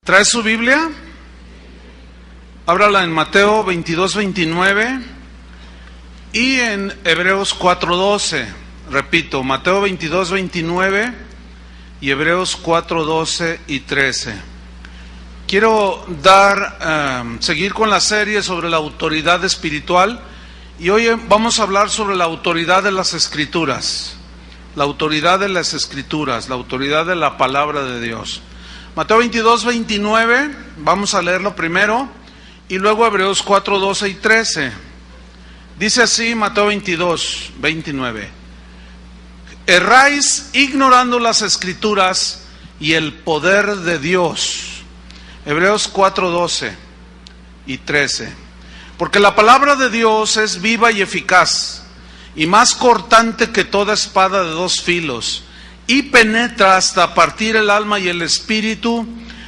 ¿Trae su Biblia? Ábrala en Mateo 22:29 y en Hebreos 4:12. Repito, Mateo 22:29 y Hebreos 4:12 y 13. Quiero seguir con la serie sobre la autoridad espiritual y hoy vamos a hablar sobre la autoridad de las Escrituras. La autoridad de las Escrituras, la autoridad de la palabra de Dios. Mateo 22:29, vamos a leerlo primero, y luego Hebreos 4:12 y 13. Dice así Mateo 22:29. Erráis ignorando las Escrituras y el poder de Dios. Hebreos 4:12 y 13. Porque la palabra de Dios es viva y eficaz, y más cortante que toda espada de dos filos, y penetra hasta partir el alma y el espíritu,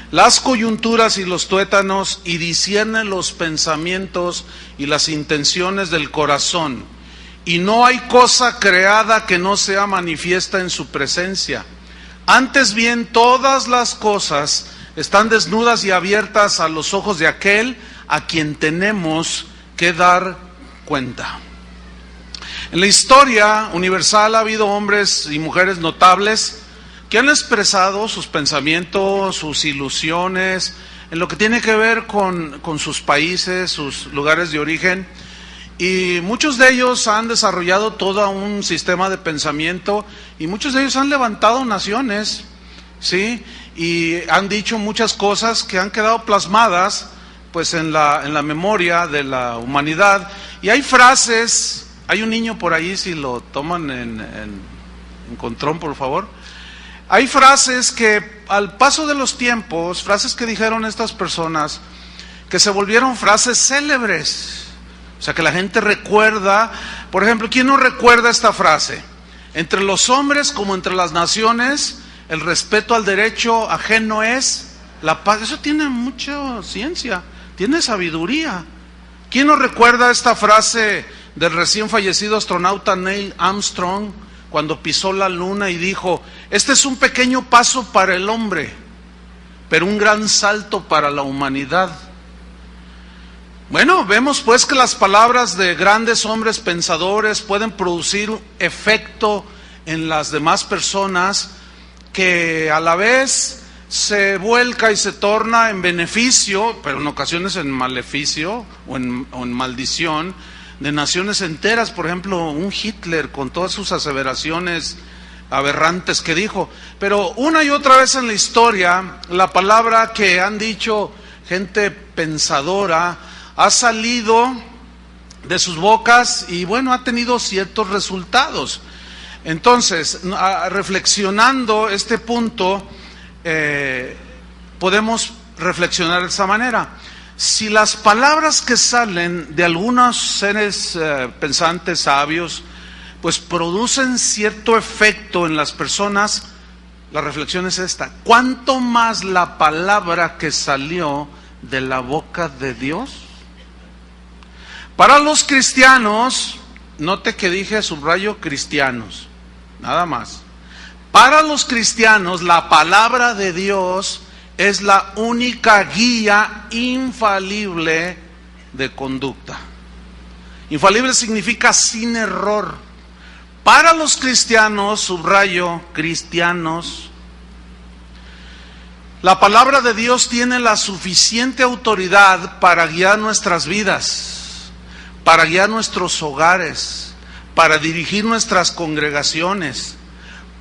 las coyunturas y los tuétanos, y discierne los pensamientos y las intenciones del corazón. Y no hay cosa creada que no sea manifiesta en su presencia. Antes bien, todas las cosas están desnudas y abiertas a los ojos de aquel a quien tenemos que dar cuenta. En la historia universal ha habido hombres y mujeres notables que han expresado sus pensamientos, sus ilusiones, en lo que tiene que ver con sus países, sus lugares de origen. Y muchos de ellos han desarrollado todo un sistema de pensamiento y muchos de ellos han levantado naciones, ¿sí? Y han dicho muchas cosas que han quedado plasmadas pues en la memoria de la humanidad. Y hay frases, hay un niño por ahí, si lo toman en control, por favor. Hay frases que al paso de los tiempos, frases que dijeron estas personas, que se volvieron frases célebres. O sea, que la gente recuerda. Por ejemplo, ¿quién no recuerda esta frase? Entre los hombres como entre las naciones, el respeto al derecho ajeno es la paz. Eso tiene mucha ciencia, tiene sabiduría. ¿Quién no recuerda esta frase del recién fallecido astronauta Neil Armstrong, cuando pisó la luna y dijo: este es un pequeño paso para el hombre, pero un gran salto para la humanidad? Bueno, vemos pues que las palabras de grandes hombres pensadores pueden producir un efecto en las demás personas que a la vez se vuelca y se torna en beneficio, pero en ocasiones en maleficio o en maldición, de naciones enteras. Por ejemplo, un Hitler con todas sus aseveraciones aberrantes que dijo. Pero una y otra vez en la historia, la palabra que han dicho gente pensadora ha salido de sus bocas y bueno, ha tenido ciertos resultados. Entonces, reflexionando este punto, podemos reflexionar de esta manera. Si las palabras que salen de algunos seres pensantes, sabios, pues producen cierto efecto en las personas, la reflexión es esta: ¿cuánto más la palabra que salió de la boca de Dios? Para los cristianos, note que dije subrayo cristianos, nada más. Para los cristianos, la palabra de Dios es la única guía infalible de conducta. Infalible significa sin error. Para los cristianos, subrayo cristianos, la palabra de Dios tiene la suficiente autoridad para guiar nuestras vidas, para guiar nuestros hogares, para dirigir nuestras congregaciones.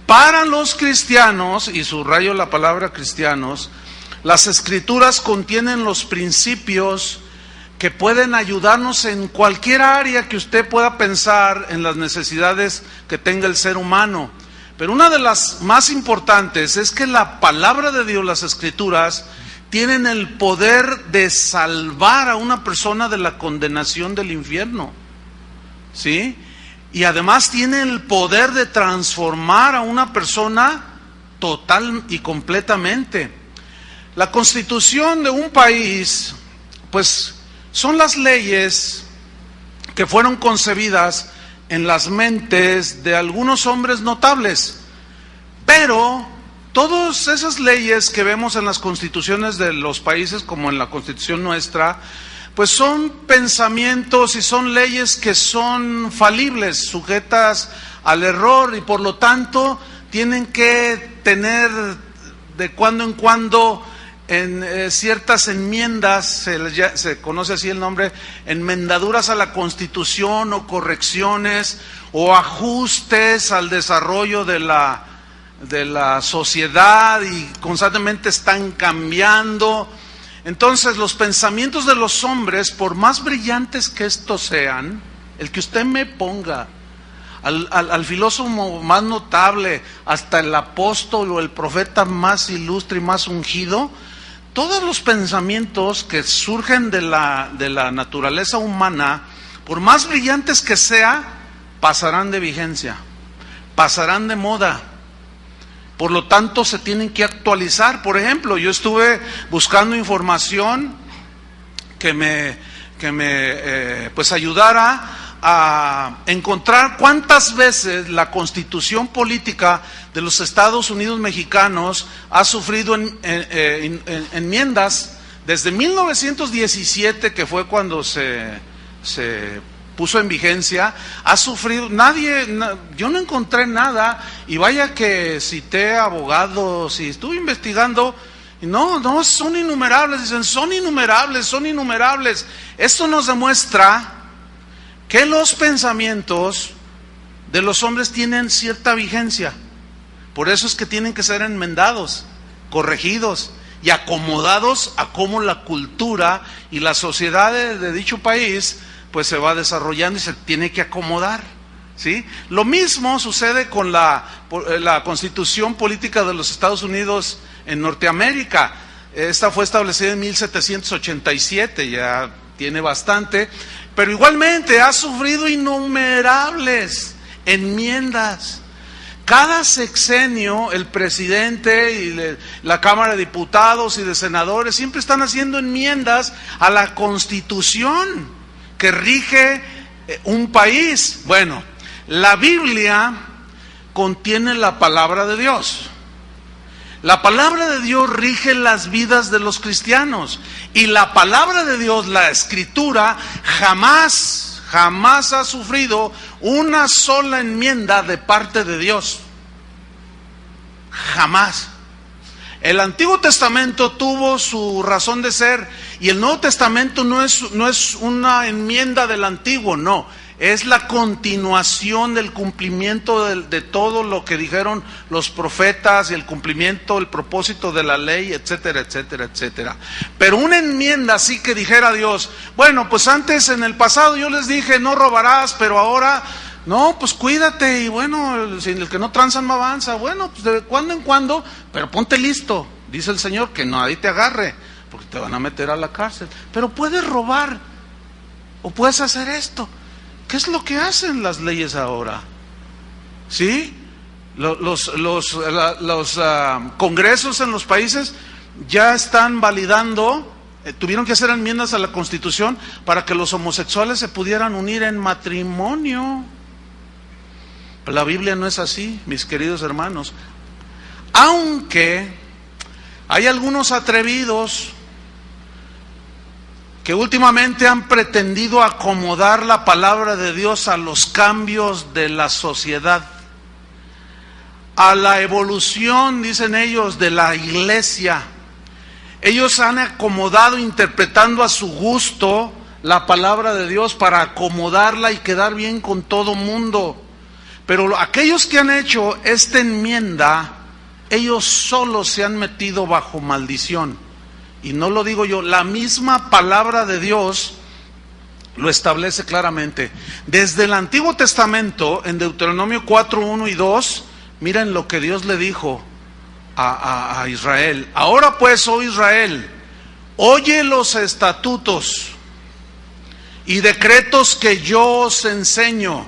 Para los cristianos, y subrayo la palabra cristianos, las Escrituras contienen los principios que pueden ayudarnos en cualquier área que usted pueda pensar en las necesidades que tenga el ser humano. Pero una de las más importantes es que la palabra de Dios, las Escrituras, tienen el poder de salvar a una persona de la condenación del infierno, ¿sí? Y además tiene el poder de transformar a una persona total y completamente. La constitución de un país, pues, son las leyes que fueron concebidas en las mentes de algunos hombres notables, pero Todas esas leyes que vemos en las constituciones de los países, como en la constitución nuestra, pues son pensamientos y son leyes que son falibles, sujetas al error, y por lo tanto tienen que tener de cuando en cuando en ciertas enmiendas, se conoce así el nombre, enmendaduras a la Constitución o correcciones o ajustes al desarrollo de la sociedad, y constantemente están cambiando. Entonces los pensamientos de los hombres, por más brillantes que estos sean, el que usted me ponga al filósofo más notable, hasta el apóstol o el profeta más ilustre y más ungido, todos los pensamientos que surgen de la naturaleza humana, por más brillantes que sea, pasarán de vigencia, pasarán de moda. Por lo tanto, se tienen que actualizar. Por ejemplo, yo estuve buscando información que me pues ayudara a encontrar cuántas veces la Constitución política de los Estados Unidos mexicanos ha sufrido enmiendas desde 1917, que fue cuando se puso en vigencia. Ha sufrido, yo no encontré nada, y vaya que cité abogados y estuve investigando, y no, son innumerables, dicen, son innumerables. Esto nos demuestra que los pensamientos de los hombres tienen cierta vigencia. Por eso es que tienen que ser enmendados, corregidos y acomodados a cómo la cultura y la sociedad de dicho país pues se va desarrollando y se tiene que acomodar, ¿sí? Lo mismo sucede con la Constitución política de los Estados Unidos en Norteamérica. Esta fue establecida en 1787, ya tiene bastante, pero igualmente ha sufrido innumerables enmiendas. Cada sexenio el presidente y la Cámara de Diputados y de Senadores siempre están haciendo enmiendas a la Constitución que rige un país. Bueno, la Biblia contiene la palabra de Dios. La palabra de Dios rige las vidas de los cristianos, y la palabra de Dios, la Escritura, jamás ha sufrido una sola enmienda de parte de Dios. Jamás. El Antiguo Testamento tuvo su razón de ser, y el Nuevo Testamento no es una enmienda del Antiguo, no. Es la continuación del cumplimiento de todo lo que dijeron los profetas, y el cumplimiento, el propósito de la ley, etcétera, etcétera, etcétera. Pero una enmienda así que dijera Dios, bueno, pues antes en el pasado yo les dije no robarás, pero ahora no, pues cuídate, y bueno, el que no tranza no avanza. Bueno, pues de cuando en cuando, pero ponte listo, dice el Señor, que nadie te agarre, porque te van a meter a la cárcel. Pero puedes robar, o puedes hacer esto. ¿Qué es lo que hacen las leyes ahora? ¿Sí? Los congresos en los países ya están validando, tuvieron que hacer enmiendas a la Constitución para que los homosexuales se pudieran unir en matrimonio. La Biblia no es así, mis queridos hermanos. Aunque hay algunos atrevidos que últimamente han pretendido acomodar la palabra de Dios a los cambios de la sociedad, a la evolución, dicen ellos, de la iglesia. Ellos han acomodado, interpretando a su gusto la palabra de Dios para acomodarla y quedar bien con todo mundo. Pero aquellos que han hecho esta enmienda, ellos solos se han metido bajo maldición. Y no lo digo yo, la misma palabra de Dios lo establece claramente. Desde el Antiguo Testamento, en Deuteronomio 4, 1 y 2, miren lo que Dios le dijo a Israel. Ahora pues, oh Israel, oye los estatutos y decretos que yo os enseño,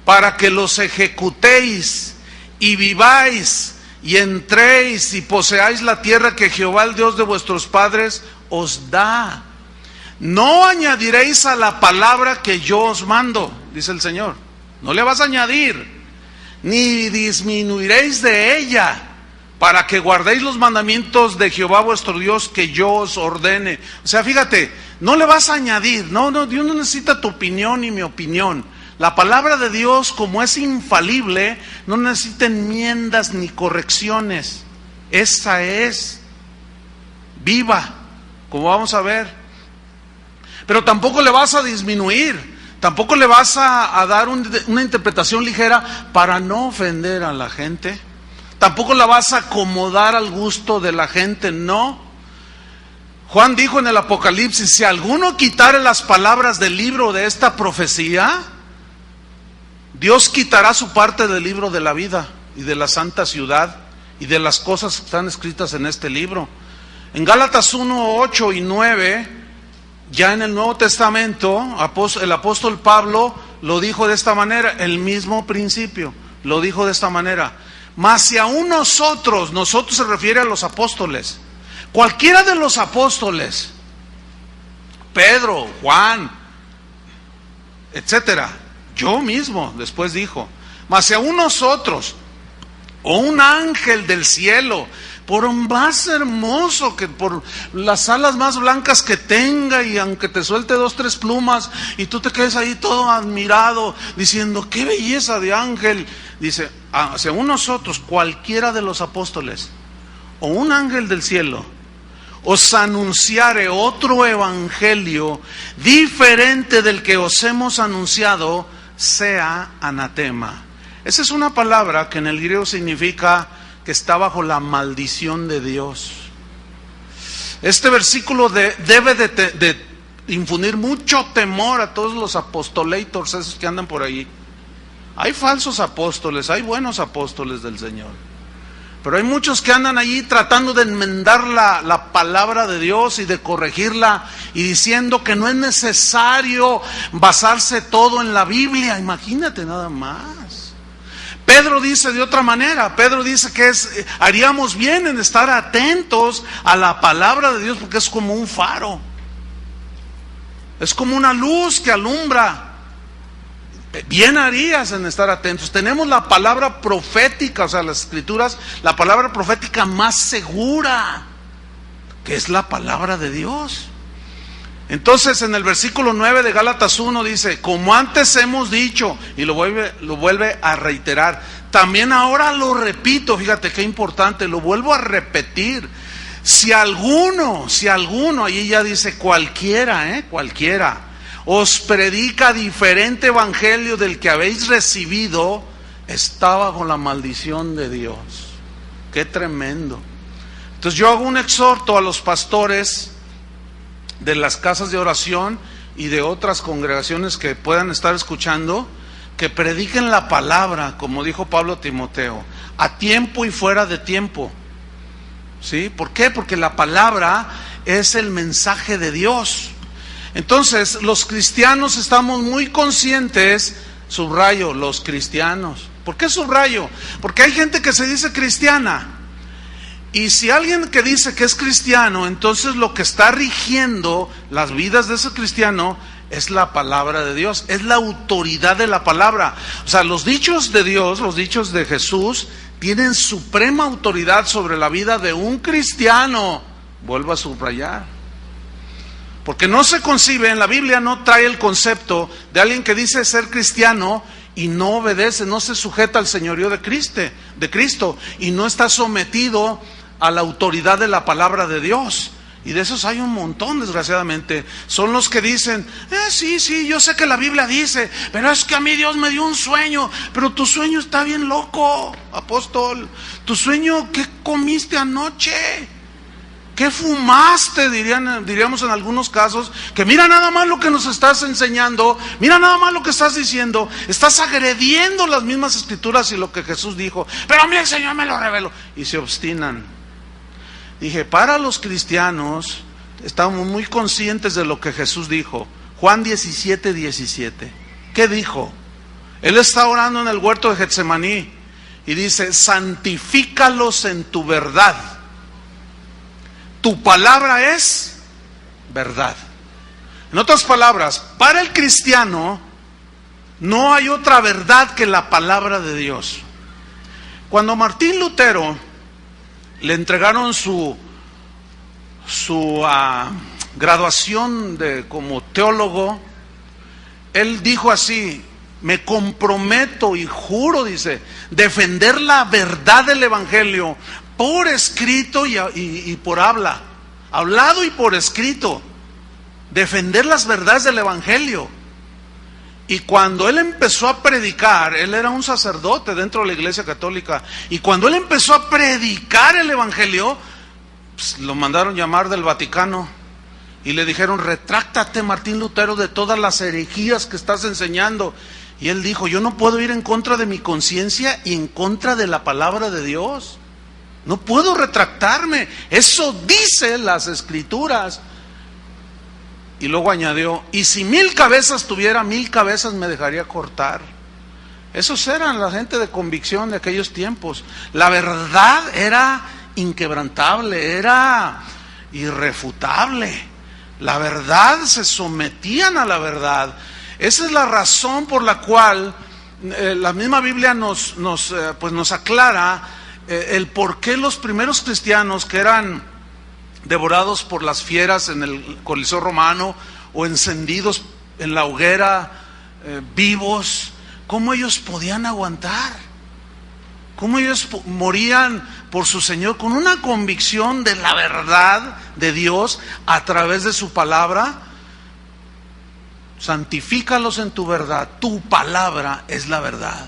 para que los ejecutéis y viváis, y entréis y poseáis la tierra que Jehová, el Dios de vuestros padres, os da. No añadiréis a la palabra que yo os mando, dice el Señor. No le vas a añadir, ni disminuiréis de ella, para que guardéis los mandamientos de Jehová vuestro Dios que yo os ordene. O sea, fíjate, no le vas a añadir, no, Dios no necesita tu opinión ni mi opinión. La palabra de Dios, como es infalible, no necesita enmiendas ni correcciones. Esa es viva, como vamos a ver. Pero tampoco le vas a disminuir, tampoco le vas a dar una interpretación ligera para no ofender a la gente. Tampoco la vas a acomodar al gusto de la gente, no. Juan dijo en el Apocalipsis, si alguno quitare las palabras del libro de esta profecía, Dios quitará su parte del libro de la vida y de la santa ciudad y de las cosas que están escritas en este libro. En Gálatas 1, 8 y 9, ya en el Nuevo Testamento, el apóstol Pablo lo dijo de esta manera, el mismo principio, lo dijo de esta manera. Mas si aún nosotros se refiere a los apóstoles, cualquiera de los apóstoles, Pedro, Juan, etcétera, yo mismo, después dijo, mas si aún nosotros, o un ángel del cielo, por más hermoso que por las alas más blancas que tenga, y aunque te suelte 2, 3 plumas, y tú te quedes ahí todo admirado, diciendo, qué belleza de ángel, dice, según nosotros, cualquiera de los apóstoles, o un ángel del cielo, os anunciare otro evangelio, diferente del que os hemos anunciado, sea anatema. Esa es una palabra que en el griego significa que está bajo la maldición de Dios. Este versículo debe de infundir mucho temor a todos los apostolators, esos que andan por ahí. Hay falsos apóstoles, hay buenos apóstoles del Señor, pero hay muchos que andan allí tratando de enmendar la palabra de Dios y de corregirla, y diciendo que no es necesario basarse todo en la Biblia. Imagínate nada más. Pedro dice de otra manera, Pedro dice que haríamos bien en estar atentos a la palabra de Dios, porque es como un faro, es como una luz que alumbra. Bien harías en estar atentos. Tenemos la palabra profética, o sea, las escrituras, la palabra profética más segura, que es la palabra de Dios. Entonces en el versículo 9 de Gálatas 1 dice, como antes hemos dicho, y lo vuelve a reiterar, también ahora lo repito, fíjate qué importante, lo vuelvo a repetir, si alguno, ahí ya dice cualquiera, cualquiera, os predica diferente evangelio del que habéis recibido, está bajo la maldición de Dios. Qué tremendo. Entonces yo hago un exhorto a los pastores de las casas de oración y de otras congregaciones que puedan estar escuchando, que prediquen la palabra, como dijo Pablo a Timoteo, a tiempo y fuera de tiempo. ¿Sí? ¿Por qué? Porque la palabra es el mensaje de Dios. Entonces, los cristianos estamos muy conscientes, subrayo, los cristianos. ¿Por qué subrayo? Porque hay gente que se dice cristiana. Y si alguien que dice que es cristiano, entonces lo que está rigiendo las vidas de ese cristiano es la palabra de Dios, es la autoridad de la palabra. O sea, los dichos de Dios, los dichos de Jesús, tienen suprema autoridad sobre la vida de un cristiano. Vuelvo a subrayar. Porque no se concibe, en la Biblia no trae el concepto de alguien que dice ser cristiano y no obedece, no se sujeta al señorío de Cristo y no está sometido a la autoridad de la palabra de Dios. Y de esos hay un montón, desgraciadamente. Son los que dicen, sí, yo sé que la Biblia dice, pero es que a mí Dios me dio un sueño. Pero tu sueño está bien loco, apóstol. Tu sueño, ¿qué comiste anoche? ¿Qué fumaste? Diríamos en algunos casos, que mira nada más lo que nos estás enseñando, mira nada más lo que estás diciendo, estás agrediendo las mismas escrituras y lo que Jesús dijo, pero a mí el Señor me lo reveló, y se obstinan. Dije, para los cristianos, estamos muy conscientes de lo que Jesús dijo. Juan 17:17, ¿qué dijo? Él está orando en el huerto de Getsemaní y dice, santifícalos en tu verdad. Tu palabra es verdad. En otras palabras, para el cristiano no hay otra verdad que la palabra de Dios. Cuando Martín Lutero le entregaron su graduación como teólogo, él dijo así: me comprometo y juro, dice, defender la verdad del Evangelio por escrito y por hablado y por escrito, defender las verdades del Evangelio. Y cuando él empezó a predicar, él era un sacerdote dentro de la Iglesia Católica, y cuando él empezó a predicar el Evangelio, pues, lo mandaron llamar del Vaticano y le dijeron: retráctate, Martín Lutero, de todas las herejías que estás enseñando. Y él dijo: yo no puedo ir en contra de mi conciencia y en contra de la palabra de Dios. No puedo retractarme. Eso dicen las Escrituras. Y luego añadió: y si 1000 cabezas tuviera, 1000 cabezas me dejaría cortar. Esos eran la gente de convicción de aquellos tiempos. La verdad era inquebrantable, era irrefutable. La verdad, se sometían a la verdad. Esa es la razón por la cual la misma Biblia nos aclara el por qué los primeros cristianos, que eran devorados por las fieras en el Coliseo Romano o encendidos en la hoguera, vivos, cómo ellos podían aguantar, cómo ellos morían por su Señor con una convicción de la verdad de Dios a través de su palabra. Santifícalos en tu verdad, tu palabra es la verdad.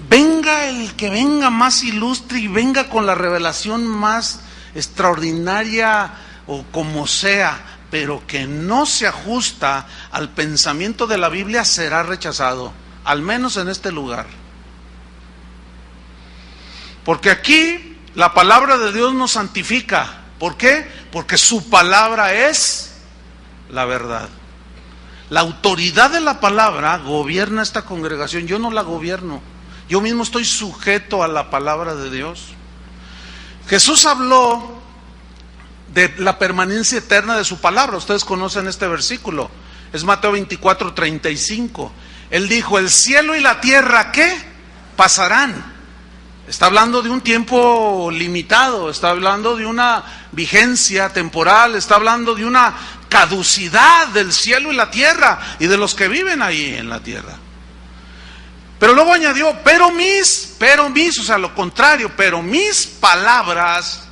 Venga el que venga más ilustre y venga con la revelación más extraordinaria o como sea, pero que no se ajusta al pensamiento de la Biblia, será rechazado, al menos en este lugar. Porque aquí la palabra de Dios nos santifica. ¿Por qué? Porque su palabra es la verdad. La autoridad de la palabra gobierna esta congregación. Yo no la gobierno. Yo mismo estoy sujeto a la palabra de Dios. Jesús habló de la permanencia eterna de su palabra. Ustedes conocen este versículo. Es Mateo 24:35. Él dijo: el cielo y la tierra, ¿qué? Pasarán. Está hablando de un tiempo limitado, está hablando de una vigencia temporal, está hablando de una caducidad del cielo y la tierra y de los que viven ahí en la tierra. Pero luego añadió: pero mis, o sea, lo contrario, pero mis palabras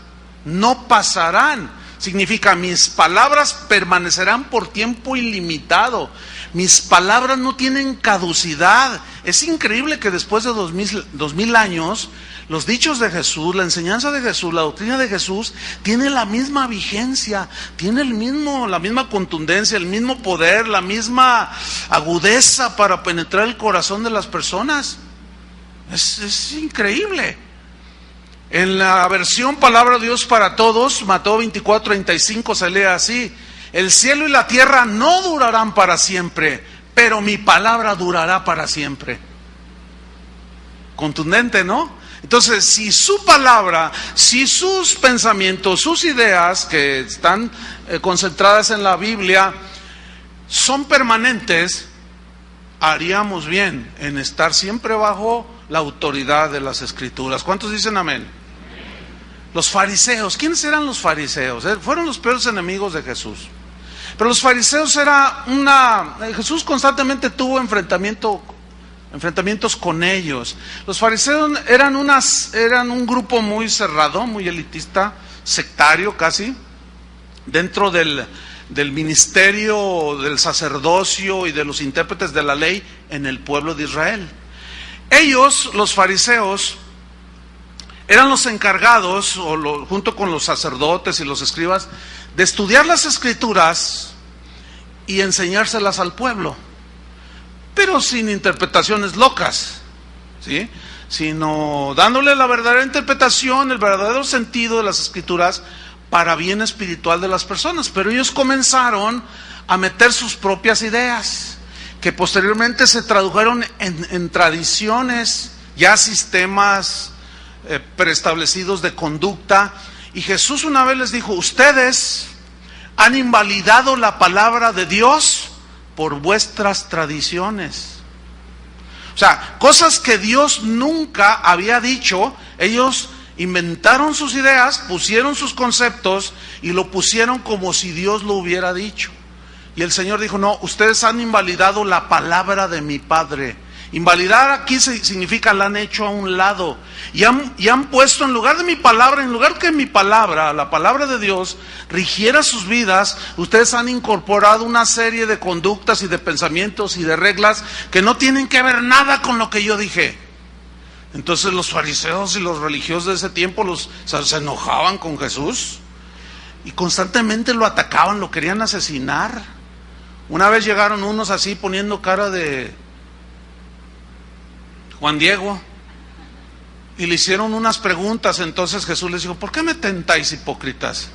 no pasarán. Significa, mis palabras permanecerán por tiempo ilimitado. Mis palabras no tienen caducidad. Es increíble que después de 2000 años, los dichos de Jesús, la enseñanza de Jesús, la doctrina de Jesús, tiene la misma vigencia, tiene la misma contundencia, el mismo poder, la misma agudeza para penetrar el corazón de las personas. Es increíble. En la versión Palabra de Dios para Todos, Mateo 24:35, se lee así: el cielo y la tierra no durarán para siempre, pero mi palabra durará para siempre. Contundente, ¿no? Entonces, si su palabra, si sus pensamientos, sus ideas que están concentradas en la Biblia son permanentes, haríamos bien en estar siempre bajo la autoridad de las Escrituras. ¿Cuántos dicen amén? Los fariseos, ¿quiénes eran los fariseos? Fueron los peores enemigos de Jesús. Pero los fariseos Jesús constantemente tuvo enfrentamientos con ellos. Los fariseos eran un grupo muy cerrado, muy elitista, sectario casi, dentro del ministerio del sacerdocio y de los intérpretes de la ley en el pueblo de Israel. Ellos, los fariseos, eran los encargados, junto con los sacerdotes y los escribas, de estudiar las Escrituras y enseñárselas al pueblo, pero sin interpretaciones locas, ¿sí? Sino dándole la verdadera interpretación, el verdadero sentido de las Escrituras para bien espiritual de las personas. Pero ellos comenzaron a meter sus propias ideas, que posteriormente se tradujeron en tradiciones, ya sistemas preestablecidos de conducta. Y Jesús una vez les dijo: ustedes han invalidado la palabra de Dios por vuestras tradiciones. O sea, cosas que Dios nunca había dicho, ellos inventaron sus ideas, pusieron sus conceptos y lo pusieron como si Dios lo hubiera dicho. Y el Señor dijo, no, ustedes han invalidado la palabra de mi Padre. Invalidar aquí significa la han hecho a un lado y han puesto en lugar de mi palabra, en lugar que mi palabra, la palabra de Dios, rigiera sus vidas, ustedes han incorporado una serie de conductas y de pensamientos y de reglas que no tienen que ver nada con lo que yo dije. Entonces los fariseos y los religiosos de ese tiempo se enojaban con Jesús y constantemente lo atacaban, lo querían asesinar. Una vez llegaron unos así poniendo cara de Juan Diego y le hicieron unas preguntas. Entonces Jesús les dijo, ¿por qué me tentáis, hipócritas?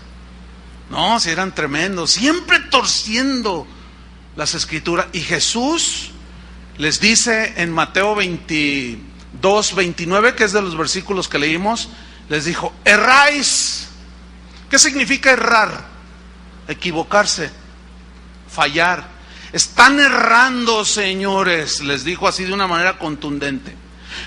No, si eran tremendos, siempre torciendo las escrituras. Y Jesús les dice en Mateo 22, 29, que es de los versículos que leímos, les dijo, erráis. ¿Qué significa errar? Equivocarse, fallar. Están errando, señores, les dijo así de una manera contundente.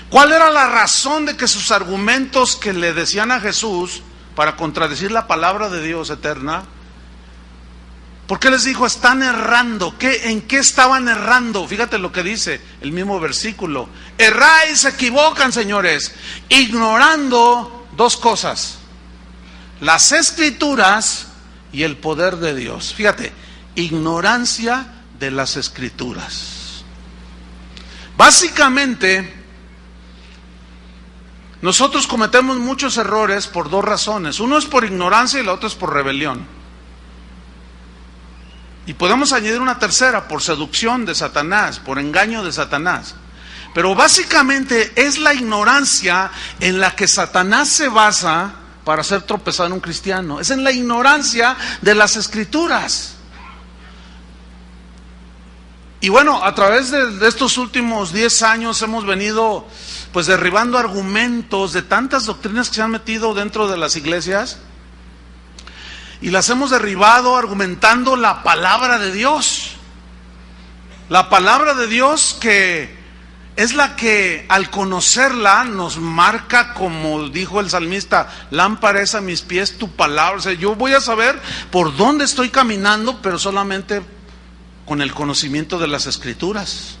¿Cuál era la razón de que sus argumentos que le decían a Jesús para contradecir la palabra de Dios eterna? ¿Por qué les dijo están errando? ¿En qué estaban errando? Fíjate lo que dice el mismo versículo. Erráis, se equivocan, señores, ignorando dos cosas: las Escrituras y el poder de Dios. Fíjate, ignorancia de las Escrituras. Básicamente, nosotros cometemos muchos errores por dos razones. Uno es por ignorancia y la otra es por rebelión. Y podemos añadir una tercera, por seducción de Satanás, por engaño de Satanás. Pero básicamente es la ignorancia en la que Satanás se basa para hacer tropezar a un cristiano. Es en la ignorancia de las Escrituras. Y bueno, a través de estos últimos 10 años hemos venido pues derribando argumentos de tantas doctrinas que se han metido dentro de las iglesias. Y las hemos derribado argumentando la palabra de Dios. La palabra de Dios que es la que al conocerla nos marca, como dijo el salmista, lámpara es a mis pies tu palabra. O sea, yo voy a saber por dónde estoy caminando, pero solamente con el conocimiento de las Escrituras.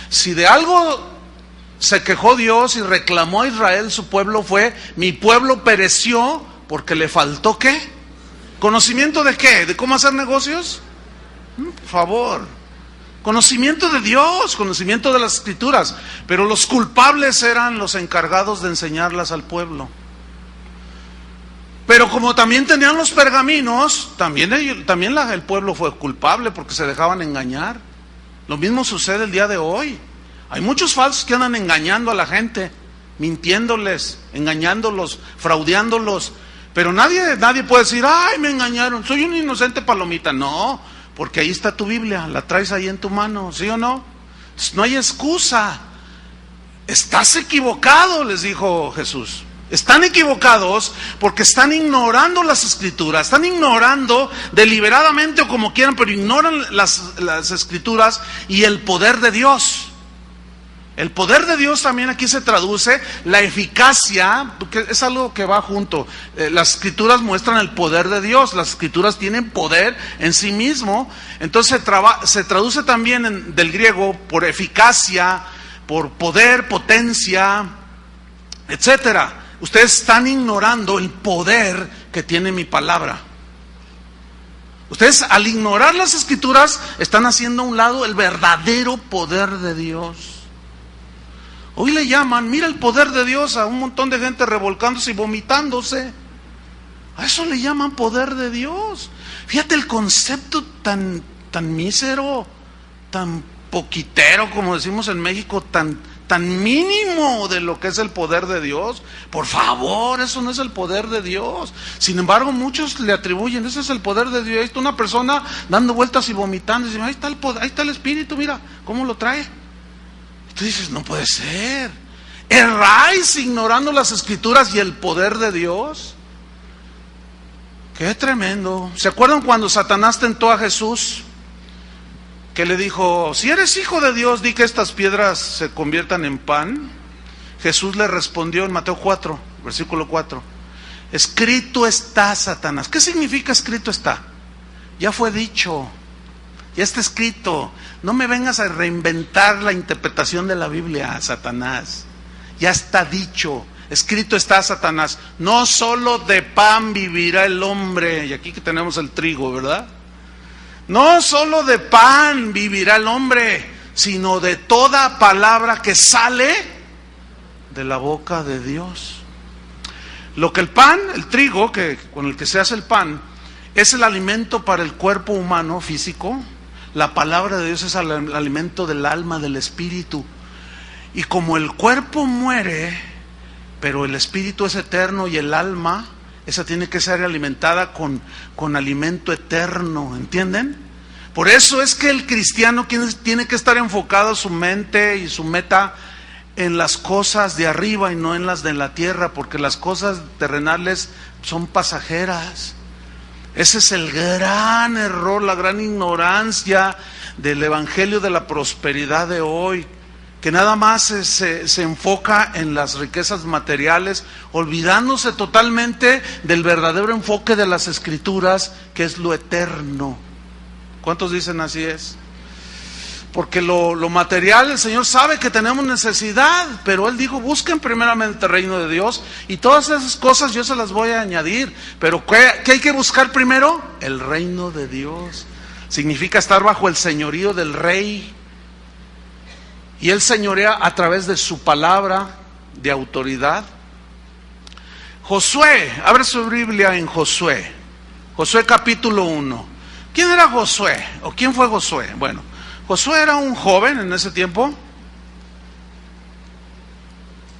Si de algo se quejó Dios y reclamó a Israel, su pueblo, fue: mi pueblo pereció porque le faltó ¿qué? ¿Conocimiento de qué? ¿De cómo hacer negocios? Por favor. Conocimiento de Dios, conocimiento de las Escrituras. Pero los culpables eran los encargados de enseñarlas al pueblo. Pero como también tenían los pergaminos, también el pueblo fue culpable porque se dejaban engañar. Lo mismo sucede el día de hoy. Hay muchos falsos que andan engañando a la gente, mintiéndoles, engañándolos, fraudeándolos. Pero nadie puede decir, ay, me engañaron, soy un inocente palomita. No, porque ahí está tu Biblia, la traes ahí en tu mano, ¿sí o no? Entonces, no hay excusa. Estás equivocado, les dijo Jesús. Están equivocados porque están ignorando las Escrituras, están ignorando deliberadamente o como quieran, pero ignoran las Escrituras y el poder de Dios. El poder de Dios también aquí se traduce la eficacia, porque es algo que va junto. Las Escrituras muestran el poder de Dios, las Escrituras tienen poder en sí mismo. Entonces se traduce también del griego por eficacia, por poder, potencia, etcétera. Ustedes están ignorando el poder que tiene mi palabra. Ustedes al ignorar las Escrituras están haciendo a un lado el verdadero poder de Dios. Hoy le llaman, mira el poder de Dios, a un montón de gente revolcándose y vomitándose. A eso le llaman poder de Dios. Fíjate el concepto tan mísero, tan poquitero, como decimos en México, tan mínimo de lo que es el poder de Dios. Por favor, eso no es el poder de Dios. Sin embargo, muchos le atribuyen, ese es el poder de Dios. Ahí está una persona dando vueltas y vomitando, y dicen, ahí está el poder, ahí está el Espíritu, mira cómo lo trae. Tú dices, no puede ser. Erráis ignorando las Escrituras y el poder de Dios. Qué tremendo. ¿Se acuerdan cuando Satanás tentó a Jesús? Que le dijo, si eres hijo de Dios, di que estas piedras se conviertan en pan. Jesús le respondió en Mateo 4, versículo 4. Escrito está, Satanás. ¿Qué significa escrito está? Ya fue dicho, ya está escrito. No me vengas a reinventar la interpretación de la Biblia, Satanás. Ya está dicho. Escrito está, Satanás. No solo de pan vivirá el hombre. Y aquí que tenemos el trigo, ¿verdad? No solo de pan vivirá el hombre, sino de toda palabra que sale de la boca de Dios. Lo que el pan, el trigo, con el que se hace el pan, es el alimento para el cuerpo humano físico. La palabra de Dios es el alimento del alma, del espíritu. Y como el cuerpo muere, pero el espíritu es eterno y el alma, esa tiene que ser alimentada con alimento eterno, ¿entienden? Por eso es que el cristiano tiene que estar enfocado su mente y su meta en las cosas de arriba y no en las de la tierra, porque las cosas terrenales son pasajeras. Ese es el gran error, la gran ignorancia del evangelio de la prosperidad de hoy, que nada más se enfoca en las riquezas materiales, olvidándose totalmente del verdadero enfoque de las Escrituras, que es lo eterno. ¿Cuántos dicen así es? Porque lo material, el Señor sabe que tenemos necesidad, pero Él dijo, busquen primeramente el reino de Dios y todas esas cosas yo se las voy a añadir. Pero ¿qué hay que buscar primero? El reino de Dios. Significa estar bajo el señorío del Rey. Y Él señorea a través de su palabra de autoridad. Josué, abre su Biblia en Josué. Josué capítulo 1. ¿Quién era Josué? ¿O quién fue Josué? Bueno, Josué era un joven en ese tiempo,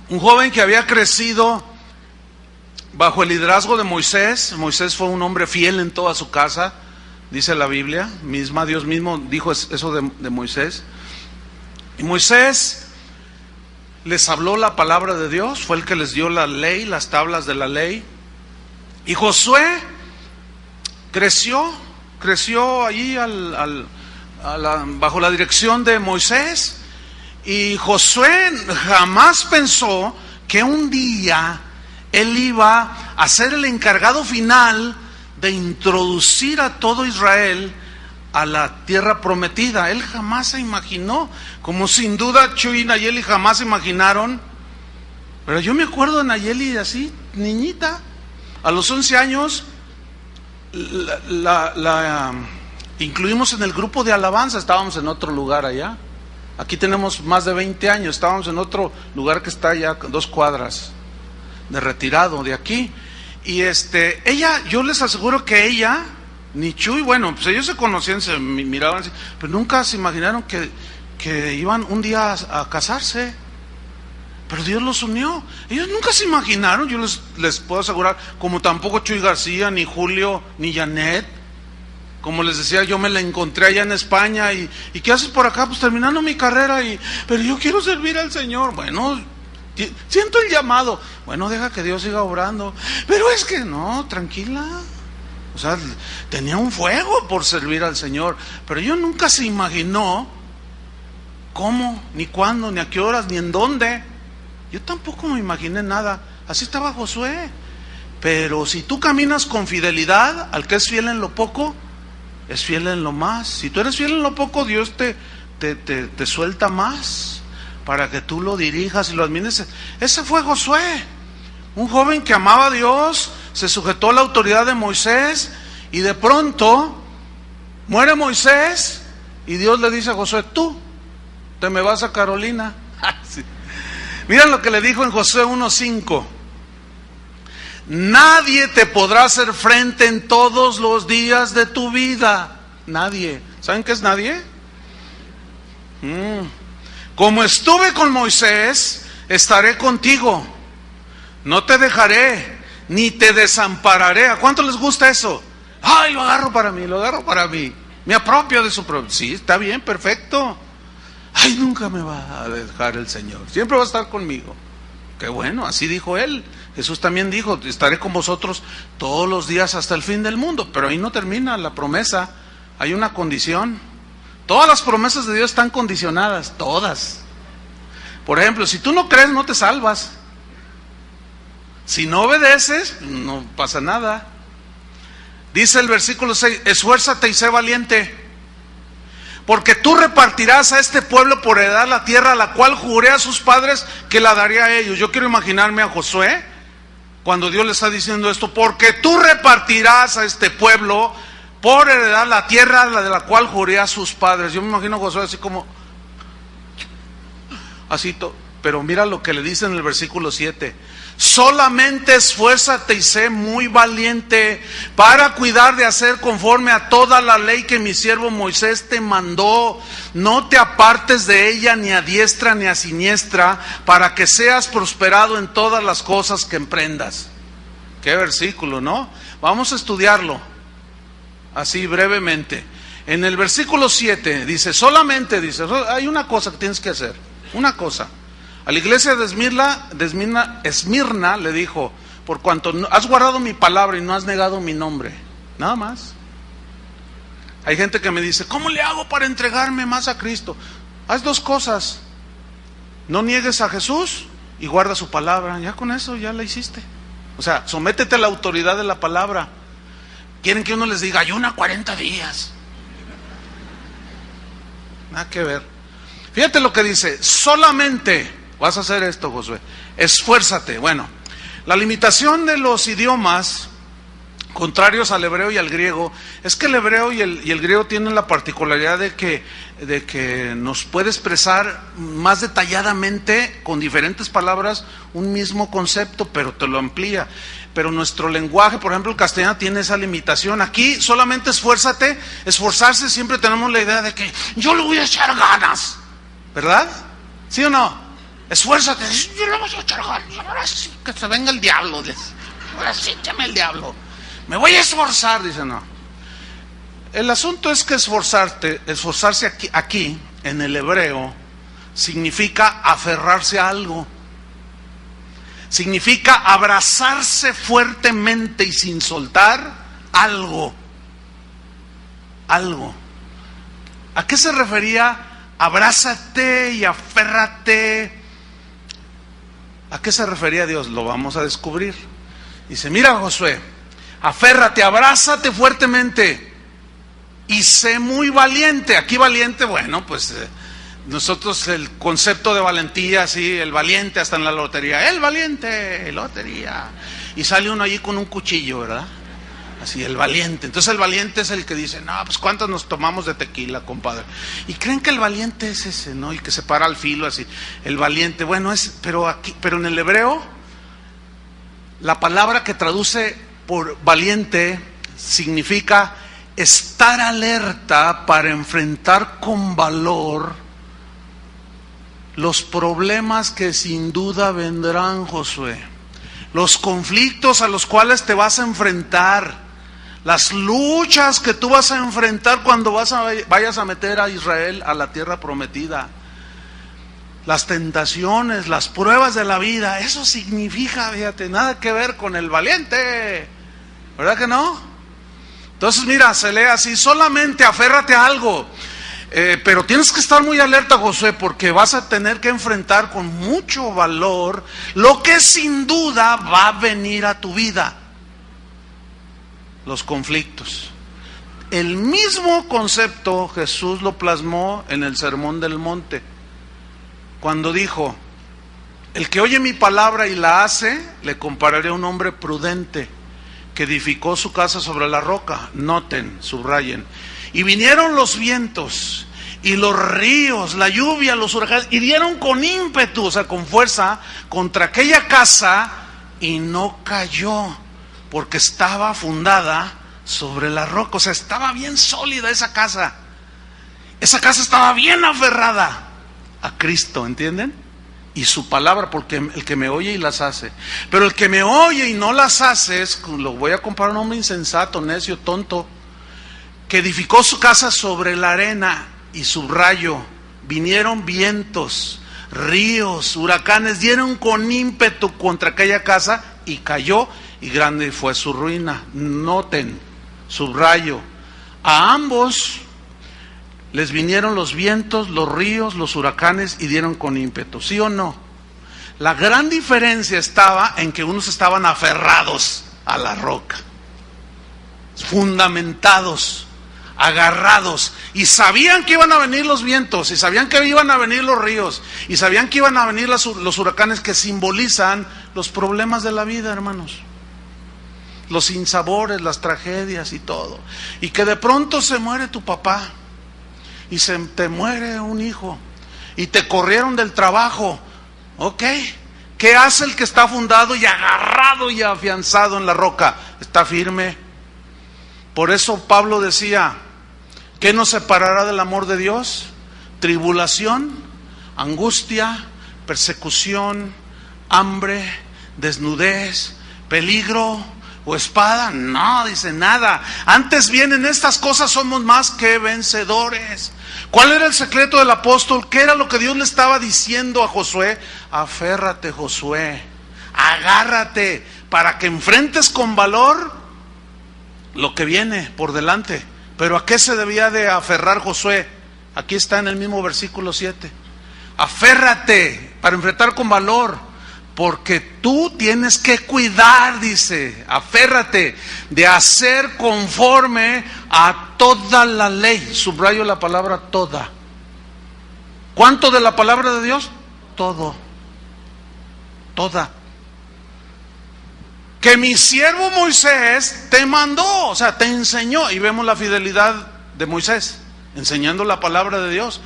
un joven que había crecido bajo el liderazgo de Moisés. Moisés fue un hombre fiel en toda su casa, dice la Biblia misma, Dios mismo dijo eso de Moisés. Y Moisés les habló la palabra de Dios, fue el que les dio la ley, las tablas de la ley. Y Josué creció allí bajo la dirección de Moisés, y Josué jamás pensó que un día él iba a ser el encargado final de introducir a todo Israel a la tierra prometida. Él jamás se imaginó, como sin duda Chuy y Nayeli jamás se imaginaron. Pero yo me acuerdo de Nayeli así, niñita, a los 11 años, la incluimos en el grupo de alabanza. Estábamos en otro lugar allá. Aquí tenemos más de 20 años. Estábamos en otro lugar que está allá 2 cuadras de retirado de aquí. Y ella, yo les aseguro que ella, ni Chuy, bueno, pues ellos se conocían, se miraban así, pero nunca se imaginaron que iban un día a casarse. Pero Dios los unió. Ellos nunca se imaginaron, yo les puedo asegurar, como tampoco Chuy García, ni Julio, ni Janet. Como les decía, yo me la encontré allá en España y ¿qué haces por acá? Pues terminando mi carrera, pero yo quiero servir al Señor. Bueno, siento el llamado. Bueno, deja que Dios siga obrando. Pero es que no, tranquila. O sea, tenía un fuego por servir al Señor, pero yo nunca se imaginó cómo, ni cuándo, ni a qué horas, ni en dónde. Yo tampoco me imaginé nada. Así estaba Josué. Pero si tú caminas con fidelidad, al que es fiel en lo poco, es fiel en lo más. Si tú eres fiel en lo poco, Dios te suelta más para que tú lo dirijas y lo administres. Ese fue Josué, un joven que amaba a Dios, se sujetó a la autoridad de Moisés, y de pronto muere Moisés y Dios le dice a Josué, tú te me vas a Carolina. Sí. Miren lo que le dijo en Josué 1:5. Nadie te podrá hacer frente en todos los días de tu vida. Nadie. ¿Saben qué es nadie? Como estuve con Moisés, estaré contigo. No te dejaré, ni te desampararé. ¿A cuánto les gusta eso? Ay, lo agarro para mí. Me apropio de su propio. Sí, está bien, perfecto. Ay, nunca me va a dejar el Señor. Siempre va a estar conmigo. Qué bueno, así dijo Él. Jesús también dijo, estaré con vosotros todos los días hasta el fin del mundo. Pero ahí no termina la promesa, hay una condición. Todas las promesas de Dios están condicionadas, todas. Por ejemplo, si tú no crees, no te salvas. Si no obedeces, no pasa nada. Dice el versículo 6, esfuérzate y sé valiente, porque tú repartirás a este pueblo por heredad la tierra a la cual juré a sus padres que la daría a ellos. Yo quiero imaginarme a Josué cuando Dios le está diciendo esto, porque tú repartirás a este pueblo por heredad la tierra de la cual juré a sus padres. Yo me imagino a Josué así como, pero mira lo que le dice en el versículo 7. Solamente esfuérzate y sé muy valiente para cuidar de hacer conforme a toda la ley que mi siervo Moisés te mandó. No te apartes de ella ni a diestra ni a siniestra, para que seas prosperado en todas las cosas que emprendas. Qué versículo, ¿no? Vamos a estudiarlo así brevemente. En el versículo 7 dice, hay una cosa que tienes que hacer, una cosa. A la iglesia de Esmirna le dijo, por cuanto has guardado mi palabra y no has negado mi nombre. Nada más. Hay gente que me dice, ¿cómo le hago para entregarme más a Cristo? Haz dos cosas. No niegues a Jesús y guarda su palabra. Ya con eso ya la hiciste. O sea, sométete a la autoridad de la palabra. Quieren que uno les diga, ayuna 40 días. Nada que ver. Fíjate lo que dice, solamente vas a hacer esto, Josué. Esfuérzate. Bueno, la limitación de los idiomas contrarios al hebreo y al griego es que el hebreo y el griego tienen la particularidad de que nos puede expresar más detalladamente con diferentes palabras un mismo concepto, pero te lo amplía. Pero nuestro lenguaje, por ejemplo el castellano, tiene esa limitación. Aquí solamente esfuérzate. Esforzarse, siempre tenemos la idea de que yo le voy a echar ganas, ¿verdad? ¿Sí o no? Esfuérzate, yo le voy a echar ganas, ahora sí, que se venga el diablo, ahora sí, échame el diablo, me voy a esforzar, dice. No, el asunto es que esforzarse aquí en el hebreo significa aferrarse a algo, significa abrazarse fuertemente y sin soltar algo. ¿A qué se refería? Abrázate y aférrate. ¿A qué se refería Dios? Lo vamos a descubrir. Dice, mira Josué, aférrate, abrázate fuertemente y sé muy valiente. Aquí valiente, bueno, pues nosotros el concepto de valentía, sí, el valiente hasta en la lotería. El valiente, lotería. Y sale uno allí con un cuchillo, ¿verdad? Así, el valiente. Entonces el valiente es el que dice, no, pues ¿cuántos nos tomamos de tequila, compadre? Y creen que el valiente es ese, ¿no? El que se para al filo así. El valiente, bueno, pero en el hebreo, la palabra que traduce por valiente significa estar alerta para enfrentar con valor los problemas que sin duda vendrán, Josué. Los conflictos a los cuales te vas a enfrentar. Las luchas que tú vas a enfrentar cuando vayas a meter a Israel a la tierra prometida. Las tentaciones, las pruebas de la vida. Eso significa, fíjate, nada que ver con el valiente. ¿Verdad que no? Entonces mira, se lee así, solamente aférrate a algo. Pero tienes que estar muy alerta, Josué, porque vas a tener que enfrentar con mucho valor lo que sin duda va a venir a tu vida. Los conflictos. El mismo concepto Jesús lo plasmó en el Sermón del Monte, cuando dijo, el que oye mi palabra y la hace, le compararé a un hombre prudente que edificó su casa sobre la roca. Noten, subrayen. Y vinieron los vientos y los ríos, la lluvia, los huracanes, y dieron con ímpetu, o sea, con fuerza, contra aquella casa, y no cayó, porque estaba fundada sobre la roca. O sea, estaba bien sólida esa casa. Esa casa estaba bien aferrada a Cristo, ¿entienden? Y su palabra, porque el que me oye y las hace. Pero el que me oye y no las hace, lo voy a comparar a un hombre insensato, necio, tonto, que edificó su casa sobre la arena, y subrayo, vinieron vientos, ríos, huracanes, dieron con ímpetu contra aquella casa y cayó, y grande fue su ruina. Noten, subrayo, a ambos les vinieron los vientos, los ríos, los huracanes y dieron con ímpetu. ¿Sí o no? La gran diferencia estaba en que unos estaban aferrados a la roca, fundamentados, agarrados, y sabían que iban a venir los vientos, y sabían que iban a venir los ríos, y sabían que iban a venir los huracanes, que simbolizan los problemas de la vida, hermanos, los sinsabores, las tragedias y todo. Y que de pronto se muere tu papá, y se te muere un hijo, y te corrieron del trabajo. ¿Ok? ¿Qué hace el que está fundado y agarrado y afianzado en la roca? Está firme. Por eso Pablo decía: ¿qué nos separará del amor de Dios? Tribulación, angustia, persecución, hambre, desnudez, peligro o espada. No, dice, nada. Antes bien, en estas cosas somos más que vencedores. ¿Cuál era el secreto del apóstol? ¿Qué era lo que Dios le estaba diciendo a Josué? Aférrate, Josué, agárrate para que enfrentes con valor lo que viene por delante. ¿Pero a qué se debía de aferrar Josué? Aquí está en el mismo versículo 7. Aférrate para enfrentar con valor, porque tú tienes que cuidar, dice, aférrate de hacer conforme a toda la ley. Subrayo la palabra toda. ¿Cuánto de la palabra de Dios? Todo. Toda. Que mi siervo Moisés te mandó, o sea, te enseñó. Y vemos la fidelidad de Moisés, enseñando la palabra de Dios.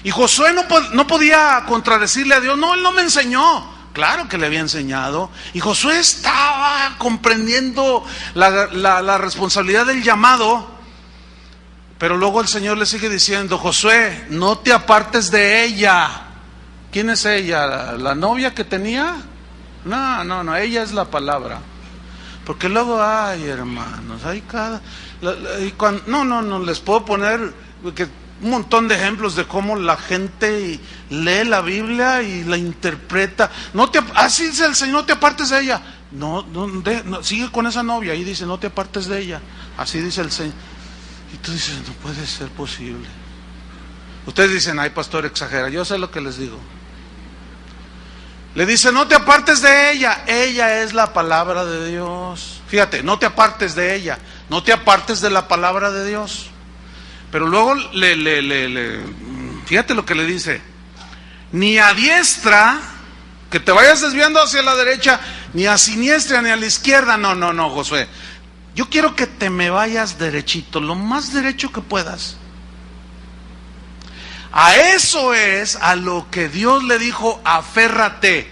Y Josué no podía contradecirle a Dios. No, él no me enseñó. Claro que le había enseñado. Y Josué estaba comprendiendo la responsabilidad del llamado. Pero luego el Señor le sigue diciendo: Josué, no te apartes de ella. ¿Quién es ella? ¿La novia que tenía? No, ella es la palabra. Porque luego, ay, hermanos, hay no, les puedo poner un montón de ejemplos de cómo la gente lee la Biblia y la interpreta. Así dice el Señor: no te apartes de ella. No, sigue con esa novia. Ahí dice: no te apartes de ella. Así dice el Señor. Y tú dices: no puede ser posible. Ustedes dicen: ay, pastor, exagera. Yo sé lo que les digo. Le dice: no te apartes de ella. Ella es la palabra de Dios. Fíjate, no te apartes de ella. No te apartes de la palabra de Dios. Pero luego fíjate lo que le dice: ni a diestra, que te vayas desviando hacia la derecha, ni a siniestra, ni a la izquierda. No, Josué. Yo quiero que te me vayas derechito, lo más derecho que puedas. A eso es a lo que Dios le dijo: aférrate,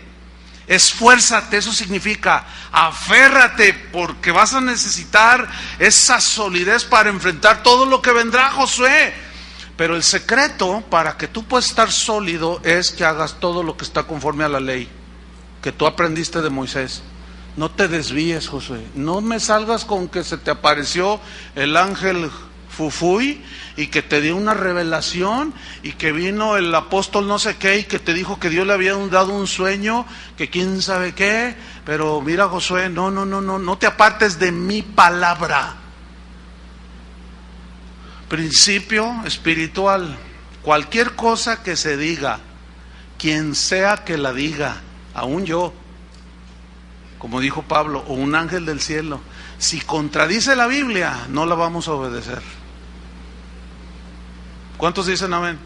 esfuérzate. Eso significa aférrate, porque vas a necesitar esa solidez para enfrentar todo lo que vendrá, Josué. Pero el secreto para que tú puedas estar sólido es que hagas todo lo que está conforme a la ley que tú aprendiste de Moisés. No te desvíes, Josué. No me salgas con que se te apareció el ángel Fufuy y que te dio una revelación y que vino el apóstol no sé qué y que te dijo que Dios le había dado un sueño, que quién sabe qué. Pero mira, Josué, no te apartes de mi palabra. Principio espiritual: cualquier cosa que se diga, quien sea que la diga, aún yo, como dijo Pablo, o un ángel del cielo, si contradice la Biblia, no la vamos a obedecer. ¿Cuántos dicen amén?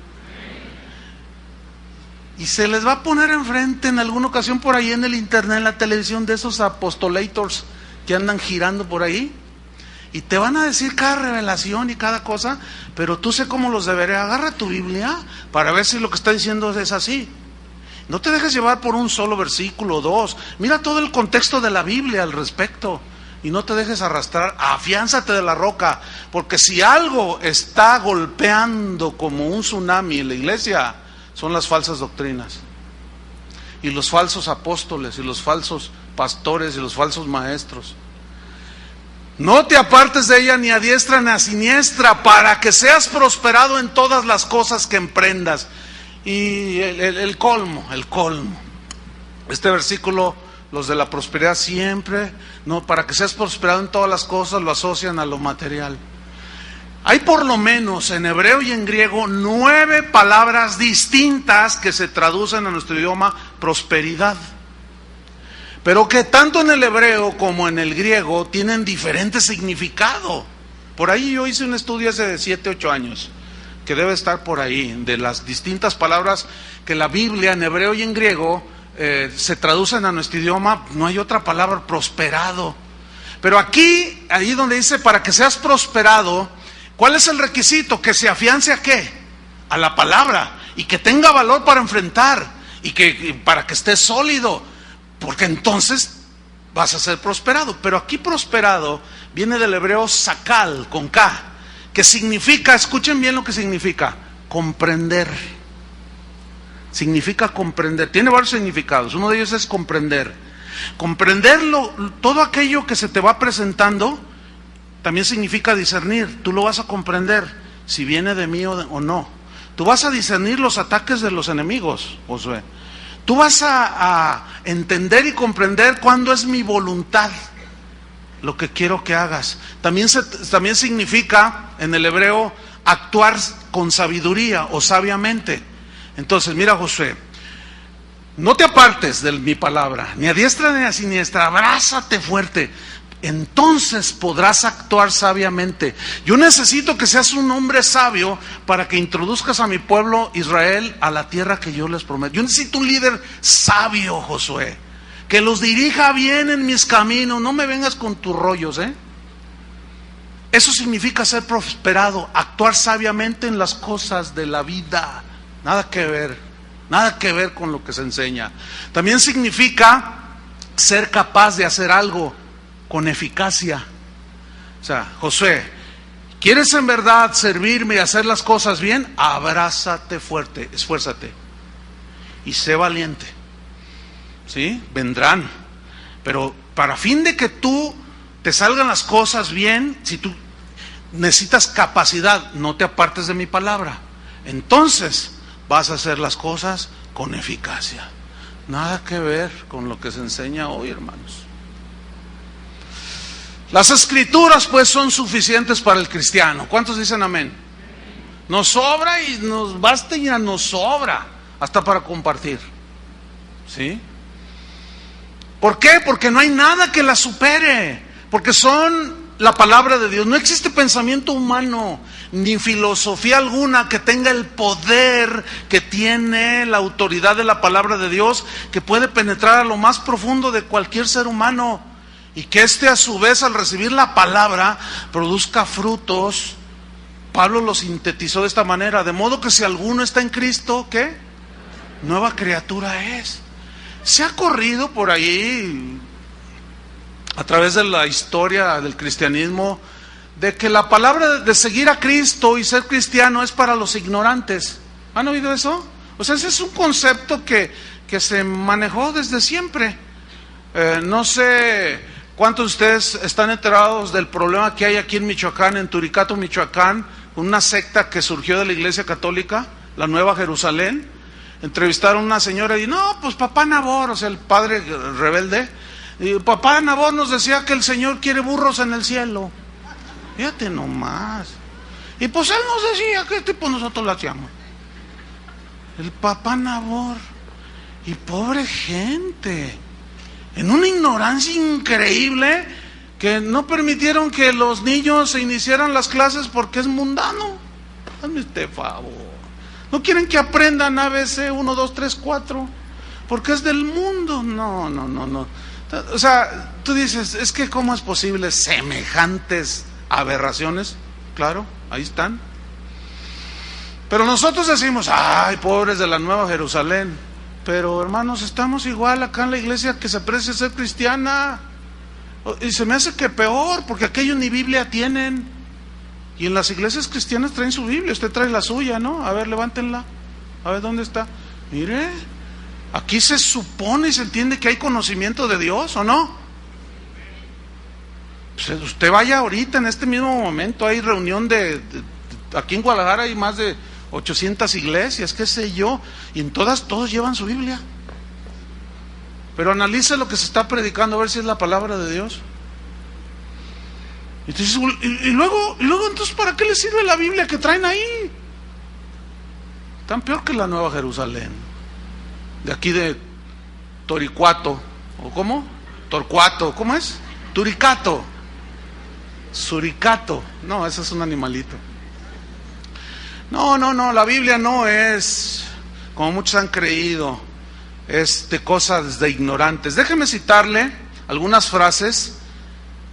Y se les va a poner enfrente en alguna ocasión por ahí en el internet, en la televisión, de esos apostolators que andan girando por ahí, y te van a decir cada revelación y cada cosa, pero tú sé cómo los deberé. Agarra tu Biblia para ver si lo que está diciendo es así. No te dejes llevar por un solo versículo o dos. Mira todo el contexto de la Biblia al respecto. Y no te dejes arrastrar. Afiánzate de la roca. Porque si algo está golpeando como un tsunami en la iglesia, son las falsas doctrinas. Y los falsos apóstoles, y los falsos pastores, y los falsos maestros. No te apartes de ella ni a diestra ni a siniestra, para que seas prosperado en todas las cosas que emprendas. Y el colmo. Este versículo, los de la prosperidad siempre, no, para que seas prosperado en todas las cosas, lo asocian a lo material. Hay por lo menos en hebreo y en griego 9 palabras distintas que se traducen a nuestro idioma prosperidad. Pero que tanto en el hebreo como en el griego tienen diferente significado. Por ahí yo hice un estudio hace 7, 8 años, que debe estar por ahí, de las distintas palabras que la Biblia en hebreo y en griego se traducen a nuestro idioma. No hay otra palabra, prosperado. Pero aquí, ahí donde dice para que seas prosperado, ¿cuál es el requisito? Que se afiance ¿a qué? A la palabra, y que tenga valor para enfrentar, y que para que esté sólido, porque entonces vas a ser prosperado. Pero aquí prosperado viene del hebreo sakal, con K, que significa, escuchen bien lo que significa, comprender. Significa comprender, tiene varios significados, uno de ellos es comprender. Comprenderlo, todo aquello que se te va presentando, también significa discernir. Tú lo vas a comprender si viene de mí o no. Tú vas a discernir los ataques de los enemigos, Josué. Tú vas a entender y comprender cuándo es mi voluntad lo que quiero que hagas. También significa en el hebreo actuar con sabiduría o sabiamente. Entonces, mira, Josué, no te apartes de mi palabra, ni a diestra ni a siniestra, abrázate fuerte. Entonces podrás actuar sabiamente. Yo necesito que seas un hombre sabio para que introduzcas a mi pueblo Israel a la tierra que yo les prometo. Yo necesito un líder sabio, Josué, que los dirija bien en mis caminos. No me vengas con tus rollos, Eso significa ser prosperado, actuar sabiamente en las cosas de la vida. Nada que ver con lo que se enseña. También significa ser capaz de hacer algo con eficacia. O sea, Josué, ¿quieres en verdad servirme y hacer las cosas bien? Abrázate fuerte, esfuérzate y sé valiente. ¿Sí? Vendrán. Pero para fin de que tú te salgan las cosas bien, si tú necesitas capacidad, no te apartes de mi palabra. Entonces vas a hacer las cosas con eficacia. Nada que ver con lo que se enseña hoy, hermanos. Las escrituras pues son suficientes para el cristiano. ¿Cuántos dicen amén? Nos sobra y nos basta y ya nos sobra, hasta para compartir. ¿Sí? ¿Por qué? Porque no hay nada que la supere, porque son la palabra de Dios. No existe pensamiento humano ni filosofía alguna que tenga el poder que tiene la autoridad de la palabra de Dios, que puede penetrar a lo más profundo de cualquier ser humano, y que a su vez, al recibir la palabra, produzca frutos. Pablo lo sintetizó de esta manera: de modo que si alguno está en Cristo, ¿qué? Nueva criatura es. Se ha corrido por ahí, a través de la historia del cristianismo, de que la palabra de seguir a Cristo y ser cristiano es para los ignorantes. ¿Han oído eso? O sea, ese es un concepto que se manejó desde siempre. No sé cuántos de ustedes están enterados del problema que hay aquí en Michoacán, en Turicato, Michoacán, una secta que surgió de la Iglesia Católica, la Nueva Jerusalén. Entrevistaron a una señora y no, pues papá Nabor, o sea, el padre rebelde, y papá Nabor nos decía que el Señor quiere burros en el cielo. Fíjate nomás. Y pues él nos decía que tipo nosotros lo hacíamos. El papá Nabor. Y pobre gente, en una ignorancia increíble, que no permitieron que los niños se iniciaran las clases porque es mundano. Hazme este favor. No quieren que aprendan ABC 1, 2, 3, 4 porque es del mundo. No. O sea, tú dices, es que ¿cómo es posible semejantes aberraciones? Claro, ahí están. Pero nosotros decimos, ay, pobres de la Nueva Jerusalén. Pero hermanos, estamos igual acá en la iglesia que se precia ser cristiana. Y se me hace que peor, porque aquellos ni Biblia tienen. Y en las iglesias cristianas traen su Biblia, usted trae la suya, ¿no? A ver, levántenla. A ver, ¿dónde está? Mire, aquí se supone y se entiende que hay conocimiento de Dios, ¿o no? Pues usted vaya ahorita, en este mismo momento, hay reunión aquí en Guadalajara hay más de 800 iglesias, qué sé yo, y en todos llevan su Biblia. Pero analice lo que se está predicando, a ver si es la palabra de Dios. Y luego, entonces, ¿para qué les sirve la Biblia que traen ahí? Tan peor que la Nueva Jerusalén. De aquí de Toricuato, ¿o cómo? Torcuato, ¿cómo es? Turicato. Suricato. No, ese es un animalito. No, la Biblia no es, como muchos han creído, es de cosas de ignorantes. Déjeme citarle algunas frases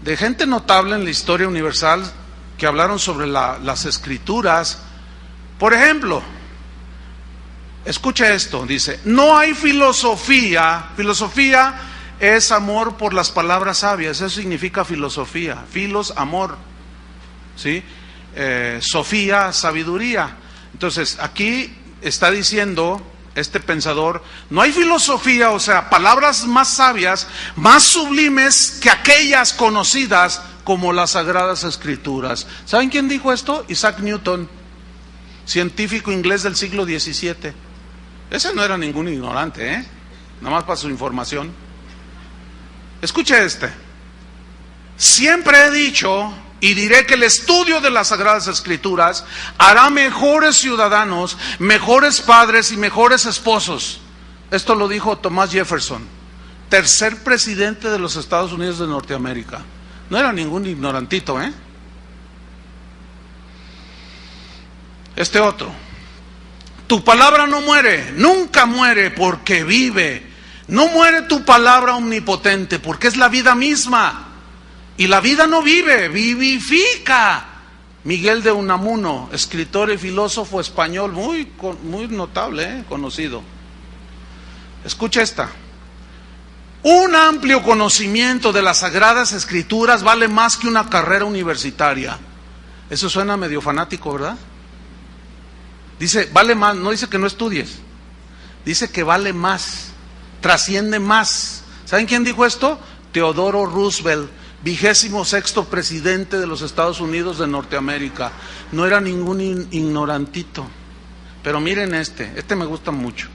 de gente notable en la historia universal que hablaron sobre las Escrituras. Por ejemplo, escucha esto, dice: no hay filosofía es amor por las palabras sabias, eso significa filosofía, filos, amor, ¿sí? Sofía, sabiduría. Entonces, aquí está diciendo este pensador, no hay filosofía, o sea, palabras más sabias, más sublimes que aquellas conocidas como las Sagradas Escrituras. ¿Saben quién dijo esto? Isaac Newton, científico inglés del siglo XVII. Ese no era ningún ignorante, nada más para su información. Escuche este: siempre he dicho y diré que el estudio de las Sagradas Escrituras hará mejores ciudadanos, mejores padres y mejores esposos. Esto lo dijo Thomas Jefferson, tercer presidente de los Estados Unidos de Norteamérica. No era ningún ignorantito, Este otro: tu palabra no muere, nunca muere, porque vive. No muere tu palabra omnipotente, porque es la vida misma. Y la vida no vive, vivifica. Miguel de Unamuno, escritor y filósofo español, muy notable, conocido. Escucha esta: un amplio conocimiento de las Sagradas Escrituras vale más que una carrera universitaria. Eso suena medio fanático, ¿verdad? Dice, vale más, no dice que no estudies, dice que vale más, trasciende más. ¿Saben quién dijo esto? Teodoro Roosevelt, 26º presidente de los Estados Unidos de Norteamérica. No era ningún ignorantito. Pero miren este me gusta mucho.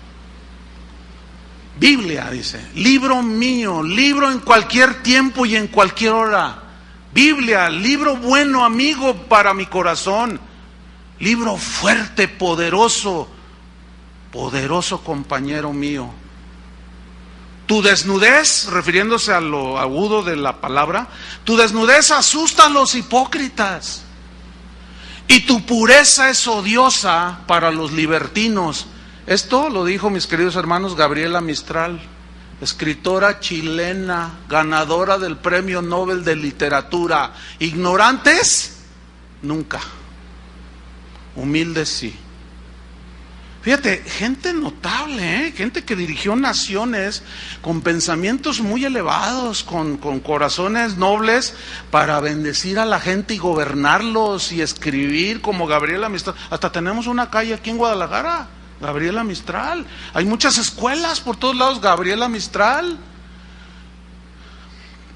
Biblia, dice, libro mío, libro en cualquier tiempo y en cualquier hora. Biblia, libro bueno, amigo para mi corazón. Libro fuerte, poderoso compañero mío. Tu desnudez, refiriéndose a lo agudo de la palabra, tu desnudez asusta a los hipócritas, y tu pureza es odiosa para los libertinos. Esto lo dijo, mis queridos hermanos, Gabriela Mistral, escritora chilena, ganadora del Premio Nobel de Literatura. Ignorantes, nunca. Humildes, sí. Fíjate, gente notable, gente que dirigió naciones con pensamientos muy elevados, con corazones nobles para bendecir a la gente y gobernarlos y escribir, como Gabriela Mistral. Hasta tenemos una calle aquí en Guadalajara, Gabriela Mistral. Hay muchas escuelas por todos lados, Gabriela Mistral.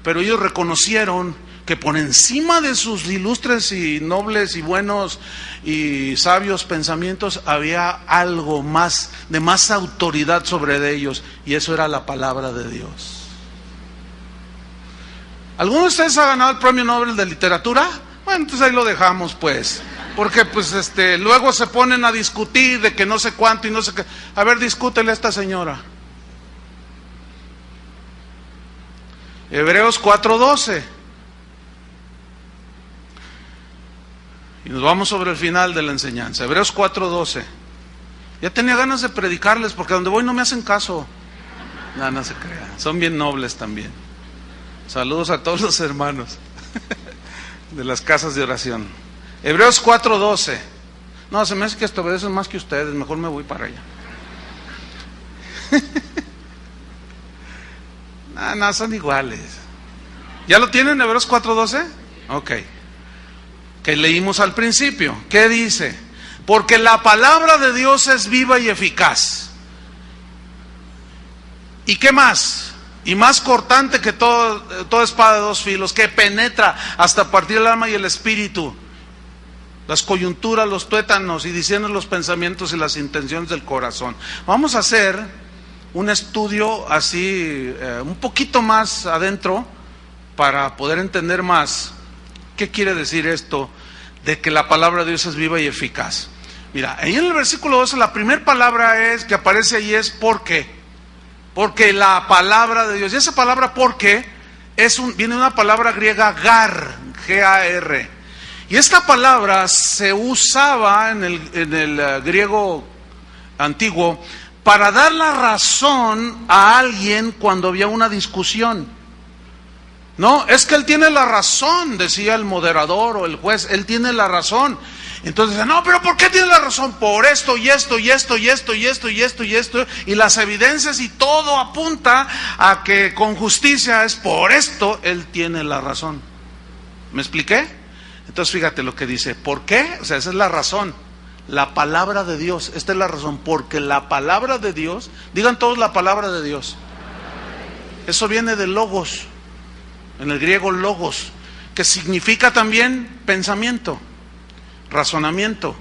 Pero ellos reconocieron que por encima de sus ilustres y nobles y buenos y sabios pensamientos había algo más, de más autoridad sobre ellos, y eso era la palabra de Dios. ¿Alguno de ustedes ha ganado el Premio Nobel de Literatura? Bueno, entonces ahí lo dejamos, pues, porque pues luego se ponen a discutir de que no sé cuánto y no sé qué. A ver, discútele a esta señora. Hebreos 4:12. Y nos vamos sobre el final de la enseñanza. Hebreos 4:12. Ya tenía ganas de predicarles, porque donde voy no me hacen caso. No se crean, son bien nobles también. Saludos a todos los hermanos de las casas de oración. Hebreos 4:12. No, se me hace que hasta obedecen más que ustedes, mejor me voy para allá. No, son iguales. ¿Ya lo tienen, Hebreos 4:12? Ok. Que leímos al principio. ¿Qué dice? Porque la palabra de Dios es viva y eficaz. ¿Y qué más? Y más cortante que toda espada de dos filos, que penetra hasta partir el alma y el espíritu, las coyunturas, los tuétanos, y discierne los pensamientos y las intenciones del corazón. Vamos a hacer un estudio así, un poquito más adentro, para poder entender más ¿Qué quiere decir esto de que la palabra de Dios es viva y eficaz? Mira, ahí en el versículo 12 la primera palabra que aparece ahí es ¿por qué? Porque la palabra de Dios, y esa palabra ¿por qué? Viene de una palabra griega gar, G-A-R. Y esta palabra se usaba en el griego antiguo para dar la razón a alguien cuando había una discusión. No, es que él tiene la razón, decía el moderador o el juez, él tiene la razón. Entonces, no, pero ¿por qué tiene la razón? Por esto y esto y esto y esto y esto y esto y esto, y las evidencias y todo apunta a que con justicia es por esto, él tiene la razón. ¿Me expliqué? Entonces fíjate lo que dice, ¿por qué? O sea, esa es la razón, la palabra de Dios, esta es la razón, porque la palabra de Dios, digan todos la palabra de Dios. Eso viene de logos, en el griego logos, que significa también pensamiento, razonamiento,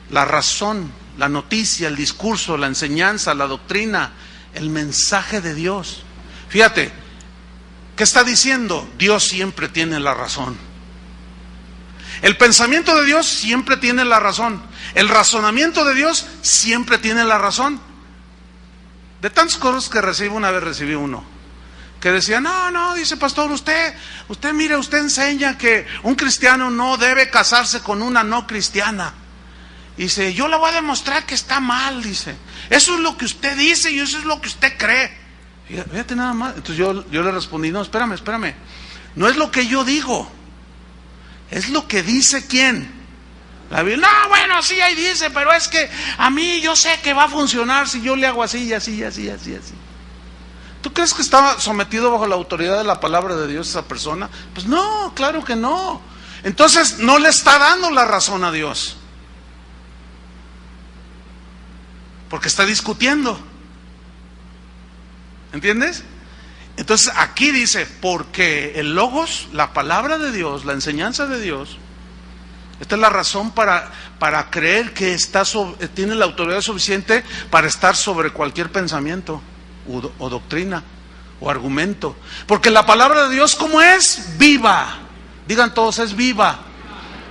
la razón, la noticia, el discurso, la enseñanza, la doctrina, el mensaje de Dios. Fíjate, ¿qué está diciendo? Dios siempre tiene la razón. El pensamiento de Dios siempre tiene la razón. El razonamiento de Dios siempre tiene la razón. De tantas cosas que recibo, una vez recibí uno que decía, no, dice pastor, usted mire, usted enseña que un cristiano no debe casarse con una no cristiana. Dice, yo le voy a demostrar que está mal, dice. Eso es lo que usted dice y eso es lo que usted cree. Fíjate nada más. Entonces yo le respondí, no, espérame. No es lo que yo digo, es lo que dice ¿quién? La Biblia. No, bueno, sí, ahí dice, pero es que a mí yo sé que va a funcionar si yo le hago así y así y así y así. ¿Tú crees que estaba sometido bajo la autoridad de la palabra de Dios esa persona? Pues no, claro que no. Entonces no le está dando la razón a Dios, porque está discutiendo. ¿Entiendes? Entonces aquí dice, porque el logos, la palabra de Dios, la enseñanza de Dios, esta es la razón para creer que tiene la autoridad suficiente para estar sobre cualquier pensamiento o doctrina o argumento. Porque la palabra de Dios, ¿cómo es? Viva. Digan todos, es viva.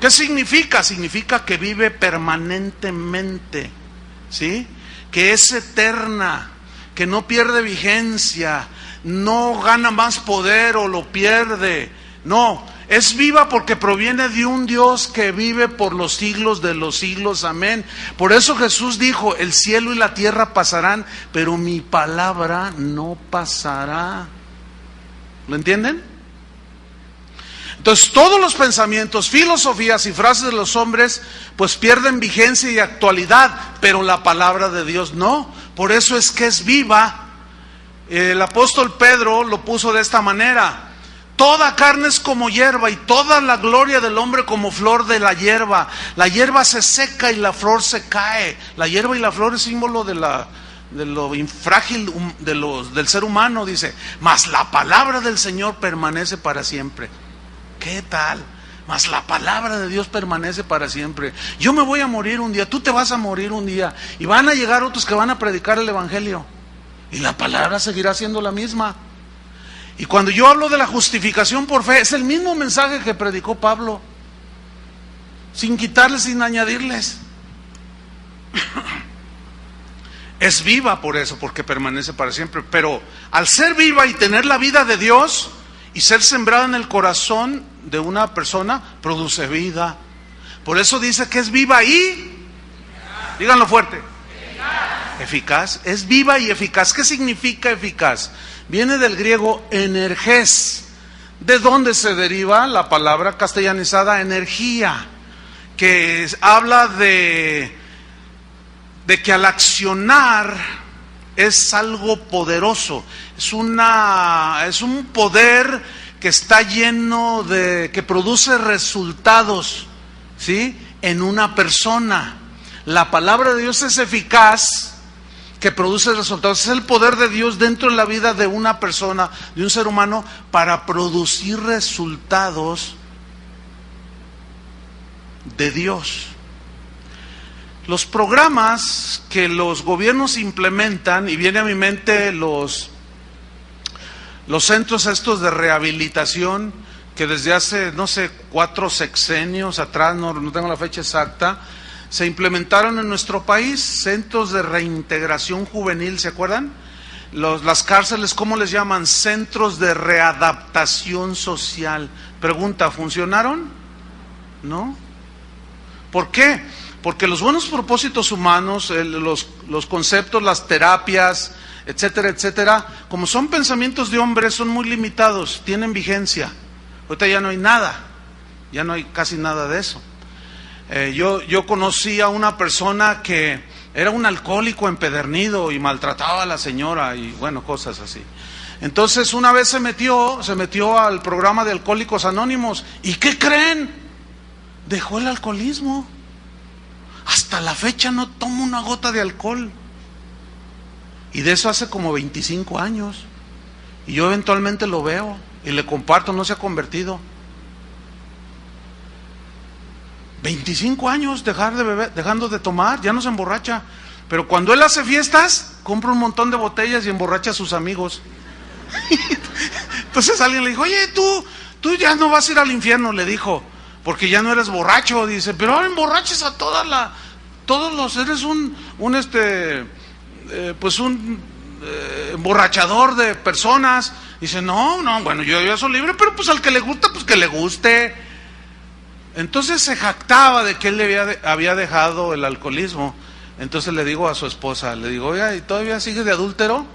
¿Qué significa? Significa que vive permanentemente, ¿sí? Que es eterna, que no pierde vigencia, no gana más poder o lo pierde. No, es viva porque proviene de un Dios que vive por los siglos de los siglos. Amén. Por eso Jesús dijo, el cielo y la tierra pasarán, pero mi palabra no pasará. ¿Lo entienden? Entonces todos los pensamientos, filosofías y frases de los hombres pues pierden vigencia y actualidad, pero la palabra de Dios no. Por eso es que es viva. El apóstol Pedro lo puso de esta manera: toda carne es como hierba y toda la gloria del hombre como flor de la hierba. La hierba se seca y la flor se cae. La hierba y la flor es símbolo de lo infrágil del ser humano, dice. Mas la palabra del Señor permanece para siempre. ¿Qué tal? Mas la palabra de Dios permanece para siempre. Yo me voy a morir un día, tú te vas a morir un día, y van a llegar otros que van a predicar el evangelio, y la palabra seguirá siendo la misma. Y cuando yo hablo de la justificación por fe, es el mismo mensaje que predicó Pablo, sin quitarles, sin añadirles. Es viva por eso, porque permanece para siempre. Pero al ser viva y tener la vida de Dios y ser sembrada en el corazón de una persona, produce vida. Por eso dice que es viva y, díganlo fuerte, eficaz. Es viva y eficaz. ¿Qué significa eficaz? Viene del griego energés, de donde se deriva la palabra castellanizada energía, que habla de que al accionar es algo poderoso, es un poder que está lleno que produce resultados, ¿sí? En una persona. La palabra de Dios es eficaz, que produce resultados. Es el poder de Dios dentro de la vida de una persona, de un ser humano, para producir resultados de Dios. Los programas que los gobiernos implementan, y viene a mi mente los centros estos de rehabilitación que desde hace, no sé, 4 sexenios atrás, no tengo la fecha exacta, se implementaron en nuestro país centros de reintegración juvenil, ¿se acuerdan? Las cárceles, ¿cómo les llaman? Centros de readaptación social. Pregunta, ¿funcionaron? ¿No? ¿Por qué? Porque los buenos propósitos humanos, los conceptos, las terapias, etcétera, etcétera, como son pensamientos de hombres, son muy limitados, tienen vigencia. Ahorita ya no hay nada, ya no hay casi nada de eso. Yo conocí a una persona que era un alcohólico empedernido y maltrataba a la señora y bueno, cosas así. Entonces una vez se metió al programa de Alcohólicos Anónimos. ¿Y qué creen? Dejó el alcoholismo. Hasta la fecha no toma una gota de alcohol. Y de eso hace como 25 años. Y yo eventualmente lo veo y le comparto, no se ha convertido. 25 años dejar de beber, dejando de tomar, ya no se emborracha. Pero cuando él hace fiestas, compra un montón de botellas y emborracha a sus amigos. Entonces alguien le dijo, oye, tú ya no vas a ir al infierno, le dijo, porque ya no eres borracho. Dice, pero ahora emborraches a todos los, eres un emborrachador de personas. Dice, no, bueno, yo ya soy libre, pero pues al que le gusta, pues que le guste. Entonces se jactaba de que él había dejado el alcoholismo. Entonces le digo a su esposa, le digo, oiga, ¿y todavía sigue de adúltero?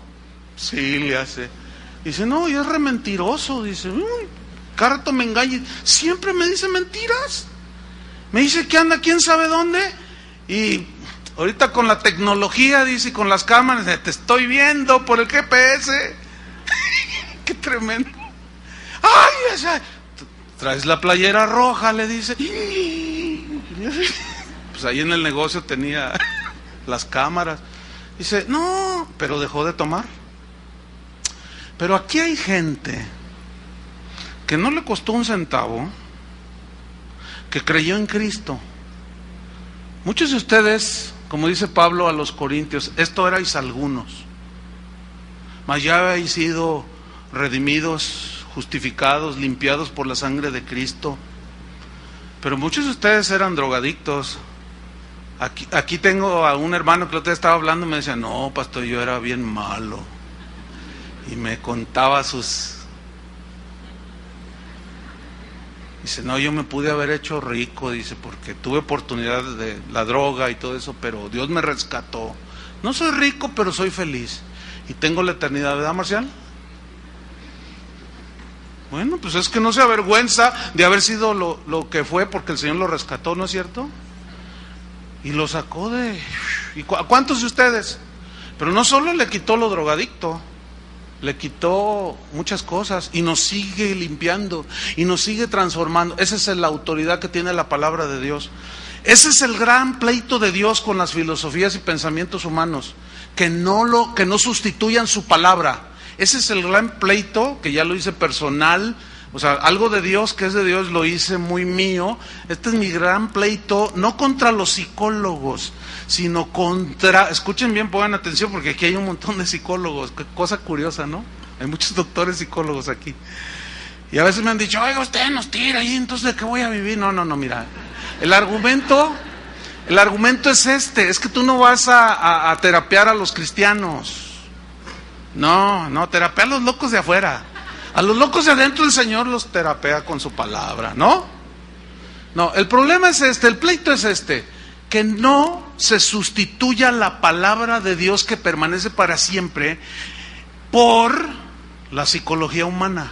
Sí, le hace. Dice, no, y es re mentiroso. Dice, cada rato me engaña, siempre me dice mentiras. Me dice que anda quién sabe dónde. Y ahorita con la tecnología, dice, y con las cámaras, te estoy viendo por el GPS. Qué tremendo. Ay, esa... Traes la playera roja, le dice. Pues ahí en el negocio tenía las cámaras. Dice, no, pero dejó de tomar. Pero aquí hay gente que no le costó un centavo, que creyó en Cristo. Muchos de ustedes, como dice Pablo a los Corintios, esto erais algunos, mas ya habéis sido redimidos, justificados, limpiados por la sangre de Cristo. Pero muchos de ustedes eran drogadictos. Aquí tengo a un hermano que el otro día estaba hablando y me decía, no, pastor, yo era bien malo. Y me contaba Dice, no, yo me pude haber hecho rico, dice, porque tuve oportunidad de la droga y todo eso, pero Dios me rescató. No soy rico, pero soy feliz. Y tengo la eternidad, ¿verdad, Marcial? Bueno, pues es que no se avergüenza de haber sido lo que fue, porque el Señor lo rescató, ¿no es cierto? Y lo sacó de... ¿Y cuántos de ustedes? Pero no solo le quitó lo drogadicto, le quitó muchas cosas y nos sigue limpiando y nos sigue transformando. Esa es la autoridad que tiene la palabra de Dios. Ese es el gran pleito de Dios con las filosofías y pensamientos humanos, que no sustituyan su palabra. Ese es el gran pleito, que ya lo hice personal, o sea, algo de Dios que es de Dios lo hice muy mío. Este es mi gran pleito, no contra los psicólogos, sino contra, escuchen bien, pongan atención, porque aquí hay un montón de psicólogos, qué cosa curiosa, ¿no? Hay muchos doctores psicólogos aquí. Y a veces me han dicho, oiga, usted nos tira ahí, entonces ¿de qué voy a vivir? No, mira, el argumento es es que tú no vas a terapiar a los cristianos. No, terapea a los locos de afuera. A los locos de adentro el Señor los terapea con su palabra, ¿no? No, el problema es el pleito es que no se sustituya la palabra de Dios que permanece para siempre por la psicología humana.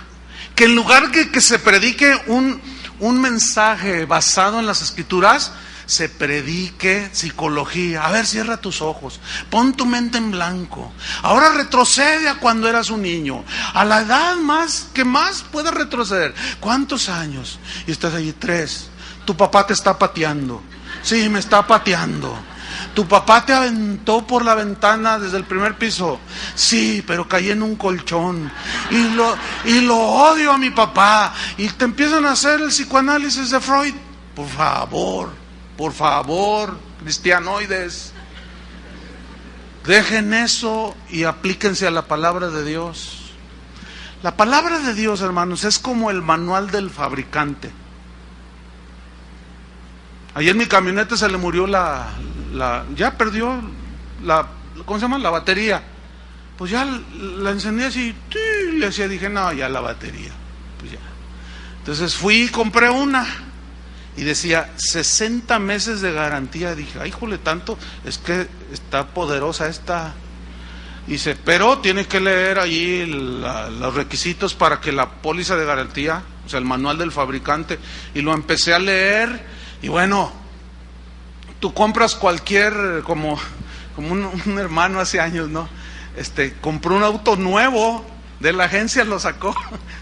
Que en lugar que se predique un mensaje basado en las Escrituras, se predique psicología. A ver, cierra tus ojos, pon tu mente en blanco. Ahora retrocede a cuando eras un niño, a la edad que más puedas retroceder. ¿Cuántos años? Y estás allí, 3. Tu papá te está pateando. Sí, me está pateando. Tu papá te aventó por la ventana desde el primer piso. Sí, pero caí en un colchón. Y lo odio a mi papá. Y te empiezan a hacer el psicoanálisis de Freud. Por favor, cristianoides, dejen eso y aplíquense a la palabra de Dios. La palabra de Dios, hermanos, es como el manual del fabricante. Ayer mi camioneta se le murió ya perdió ¿cómo se llama? La batería. Pues ya la encendí así, le hacía, dije, no, ya la batería. Pues ya. Entonces fui y compré una. Y decía, 60 meses de garantía. Dije, ay, jole, tanto, es que está poderosa esta. Dice, pero tiene que leer allí los requisitos para que la póliza de garantía, o sea, el manual del fabricante. Y lo empecé a leer, y bueno, tú compras cualquier, como un hermano hace años, ¿no? Compró un auto nuevo, de la agencia lo sacó,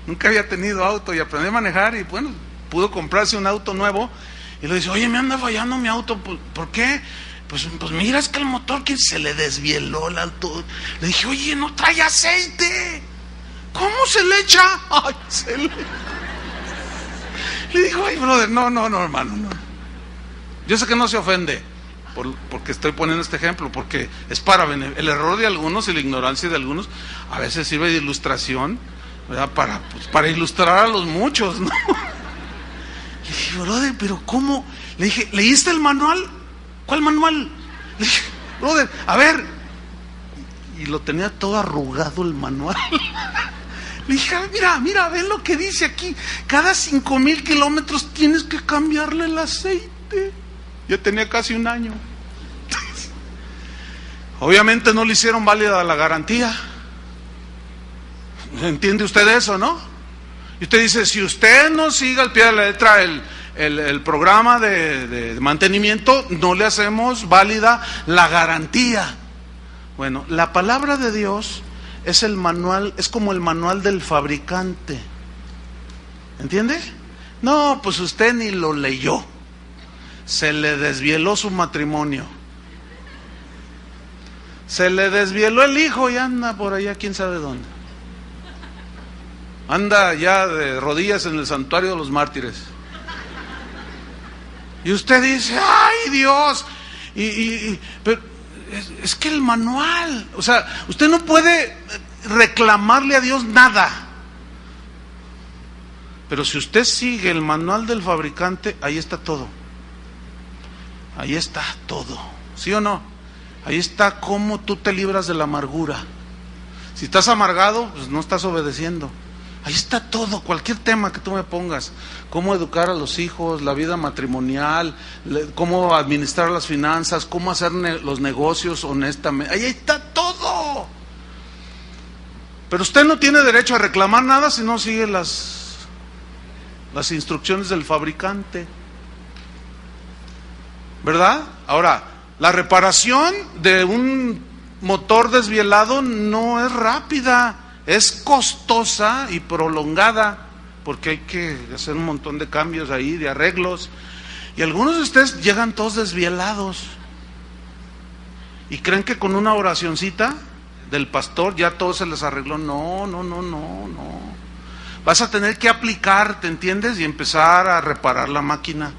nunca había tenido auto y aprendí a manejar y bueno, pudo comprarse un auto nuevo y le dice, oye, me anda fallando mi auto, ¿por qué? Pues mira, es que el motor que se le desvieló el auto. Le dije, oye, no trae aceite. ¿Cómo se le echa? Ay, Le dijo, ay, brother, no, hermano, no. Yo sé que no se ofende porque estoy poniendo este ejemplo, porque es para el error de algunos y la ignorancia de algunos a veces sirve de ilustración, ¿verdad? Para ilustrar a los muchos, ¿no? Le dije, brother, pero ¿cómo? Le dije, ¿leíste el manual? ¿Cuál manual? Le dije, brother, a ver. Y lo tenía todo arrugado el manual. Le dije, mira, ven lo que dice aquí. Cada 5,000 kilómetros tienes que cambiarle el aceite. Ya tenía casi un año. Obviamente no le hicieron válida la garantía. ¿Entiende usted eso, no? Y usted dice, si usted no sigue al pie de la letra el programa de mantenimiento, no le hacemos válida la garantía. Bueno, la palabra de Dios es el manual, es como el manual del fabricante. ¿Entiende? No, pues usted ni lo leyó. Se le desvieló su matrimonio. Se le desvieló el hijo y anda por allá, quién sabe dónde. Anda ya de rodillas en el santuario de los mártires. Y usted dice, ¡ay, Dios! Pero es que el manual, o sea, usted no puede reclamarle a Dios nada. Pero si usted sigue el manual del fabricante, ahí está todo. Ahí está todo. ¿Sí o no? Ahí está cómo tú te libras de la amargura. Si estás amargado, pues no estás obedeciendo. Ahí está todo, cualquier tema que tú me pongas. Cómo educar a los hijos, la vida matrimonial, cómo administrar las finanzas, cómo hacer los negocios honestamente. Ahí está todo. Pero usted no tiene derecho a reclamar nada si no sigue las instrucciones del fabricante. ¿Verdad? Ahora, la reparación de un motor desvielado no es rápida. Es costosa y prolongada, porque hay que hacer un montón de cambios ahí, de arreglos. Y algunos de ustedes llegan todos desvielados. Y creen que con una oracioncita del pastor ya todo se les arregló. No. Vas a tener que aplicarte, ¿entiendes? Y empezar a reparar la máquina.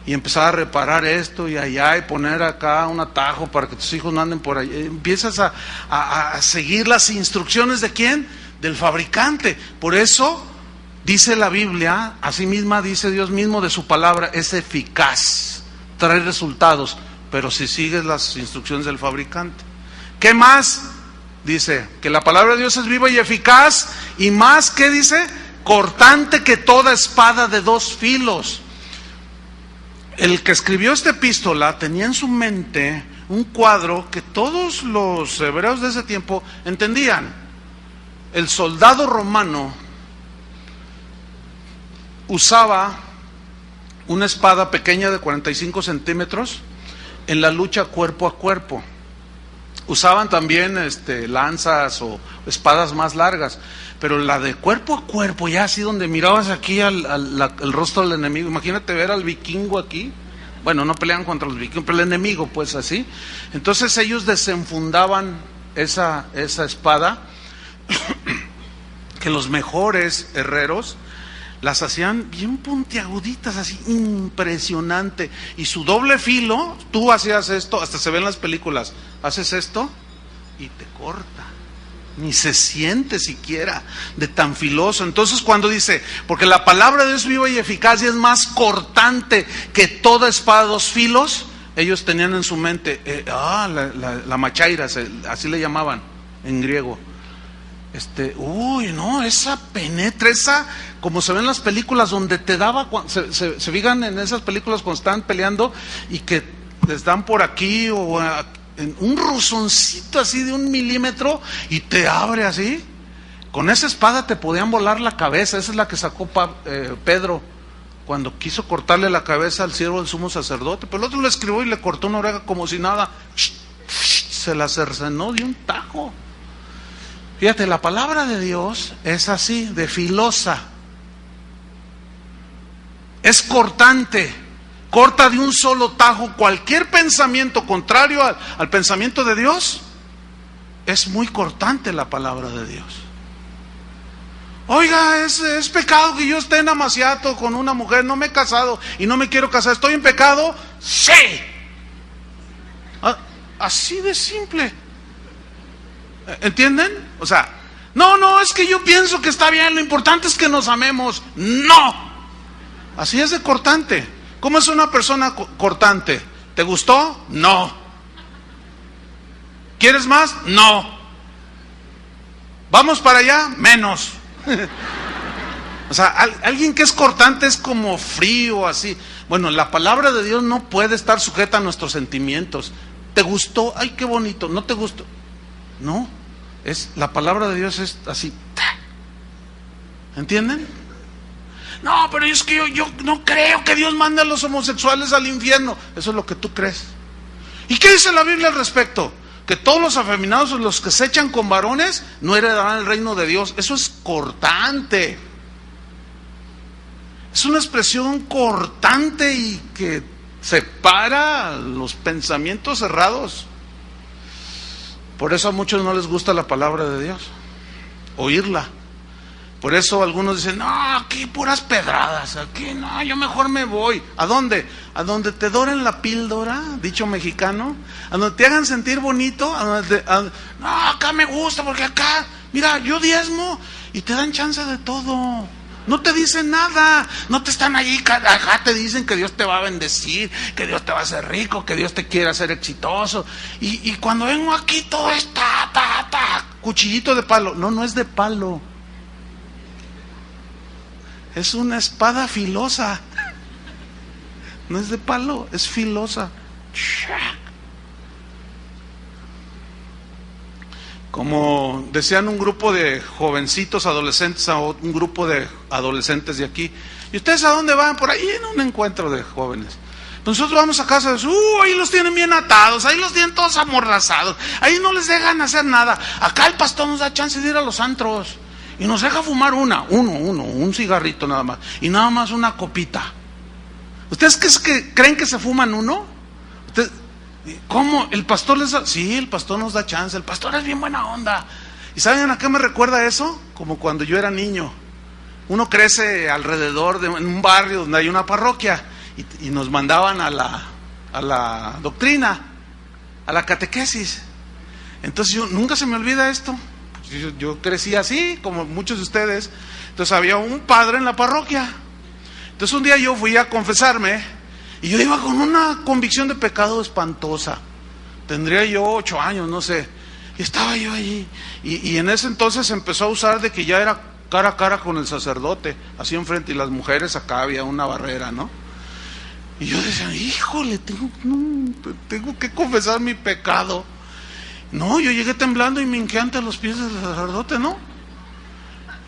Y empezar a reparar esto y allá y poner acá un atajo para que tus hijos no anden por ahí. Empiezas a seguir las instrucciones ¿de quién? Del fabricante. Por eso dice la Biblia, así misma dice Dios mismo de su palabra, es eficaz, trae resultados, pero si sigues las instrucciones del fabricante. ¿Qué más? Dice que la palabra de Dios es viva y eficaz y más, ¿qué dice? Cortante que toda espada de 2 filos. El que escribió esta epístola tenía en su mente un cuadro que todos los hebreos de ese tiempo entendían. El soldado romano usaba una espada pequeña de 45 centímetros en la lucha cuerpo a cuerpo. Usaban también lanzas o espadas más largas, pero la de cuerpo a cuerpo, ya así donde mirabas aquí el rostro del enemigo. Imagínate ver al vikingo aquí. Bueno, no pelean contra los vikingos, pero el enemigo, pues así. Entonces ellos desenfundaban esa espada, que los mejores herreros las hacían bien puntiaguditas, así impresionante. Y su doble filo, tú hacías esto, hasta se ve en las películas, haces esto y te corta. Ni se siente siquiera de tan filoso. Entonces cuando dice, porque la palabra de Dios es viva y eficaz y es más cortante que toda espada de dos filos, ellos tenían en su mente, la machaira, así le llamaban en griego. No, esa penetra, esa, como se ven en las películas donde te daba, se fijan en esas películas cuando están peleando y que les dan por aquí o en un rozoncito así de 1 milímetro y te abre así. Con esa espada te podían volar la cabeza. Esa es la que sacó Pedro cuando quiso cortarle la cabeza al siervo del sumo sacerdote, pero el otro le escribió y le cortó una oreja como si nada, se la cercenó de un tajo. Fíjate, la palabra de Dios es así, de filosa, es cortante, corta de un solo tajo cualquier pensamiento contrario al pensamiento de Dios. Es muy cortante la palabra de Dios. Oiga, es pecado que yo esté en amaciato con una mujer, no me he casado y no me quiero casar, ¿estoy en pecado? Sí. Así de simple. ¿Entienden? O sea, no, es que yo pienso que está bien, lo importante es que nos amemos. No. Así es de cortante. ¿Cómo es una persona cortante? ¿Te gustó? No. ¿Quieres más? No. ¿Vamos para allá? Menos. O sea, alguien que es cortante es como frío, así. Bueno, la palabra de Dios no puede estar sujeta a nuestros sentimientos. ¿Te gustó? Ay, qué bonito. ¿No te gustó? No, la palabra de Dios es así. ¿Entienden? No, pero es que yo no creo que Dios mande a los homosexuales al infierno. Eso es lo que tú crees. ¿Y qué dice la Biblia al respecto? Que todos los afeminados, los que se echan con varones, no heredarán el reino de Dios. Eso es cortante. Es una expresión cortante y que separa los pensamientos cerrados. Por eso a muchos no les gusta la palabra de Dios, oírla. Por eso algunos dicen, no, aquí puras pedradas, aquí no, yo mejor me voy. ¿A dónde? A donde te doren la píldora, dicho mexicano, a donde te hagan sentir bonito, no, acá me gusta porque acá, mira, yo diezmo y te dan chance de todo. No te dicen nada, no te están allí, acá te dicen que Dios te va a bendecir, que Dios te va a hacer rico, que Dios te quiere hacer exitoso. Y cuando vengo aquí todo está, cuchillito de palo. No es de palo. Es una espada filosa. No es de palo, es filosa. Como decían un grupo de jovencitos adolescentes, a un grupo de adolescentes de aquí, ¿y ustedes a dónde van? Por ahí en un encuentro de jóvenes. Nosotros vamos a casa de ahí los tienen bien atados, ahí los tienen todos amordazados, ahí no les dejan hacer nada. Acá el pastor nos da chance de ir a los antros y nos deja fumar un cigarrito nada más, y nada más una copita. ¿Ustedes creen que se fuman uno? ¿Ustedes? ¿Cómo? ¿El pastor les da? Sí, el pastor nos da chance, el pastor es bien buena onda. ¿Y saben a qué me recuerda eso? Como cuando yo era niño. Uno crece alrededor en un barrio donde hay una parroquia y nos mandaban a la doctrina, a la catequesis. Entonces nunca se me olvida esto. Yo crecí así, como muchos de ustedes. Entonces había un padre en la parroquia. Entonces un día yo fui a confesarme. Y yo iba con una convicción de pecado espantosa. Tendría yo 8 años, no sé. Y estaba yo allí. Y en ese entonces empezó a usar de que ya era cara a cara con el sacerdote, así enfrente, y las mujeres acá había una barrera, ¿no? Y yo decía, híjole, tengo que confesar mi pecado. No, yo llegué temblando y me hinqué ante los pies del sacerdote, ¿no?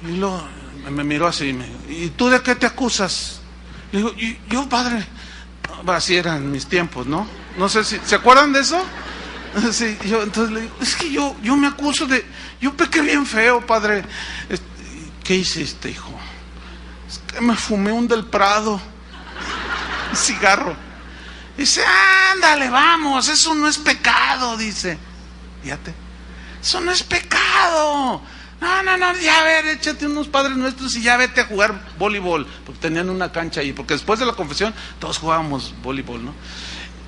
Y me miró así, ¿y tú de qué te acusas? Le digo, yo, padre. Así eran mis tiempos, ¿no? No sé si ¿se acuerdan de eso? Sí, entonces le digo, es que yo me acuso yo pequé bien feo, padre. ¿Qué hiciste, hijo? Es que me fumé un del Prado, un cigarro. Dice, ándale, vamos, eso no es pecado, dice. Fíjate, eso no es pecado. No, ya échate unos Padres Nuestros y ya vete a jugar voleibol, porque tenían una cancha ahí, porque después de la confesión todos jugábamos voleibol, ¿no?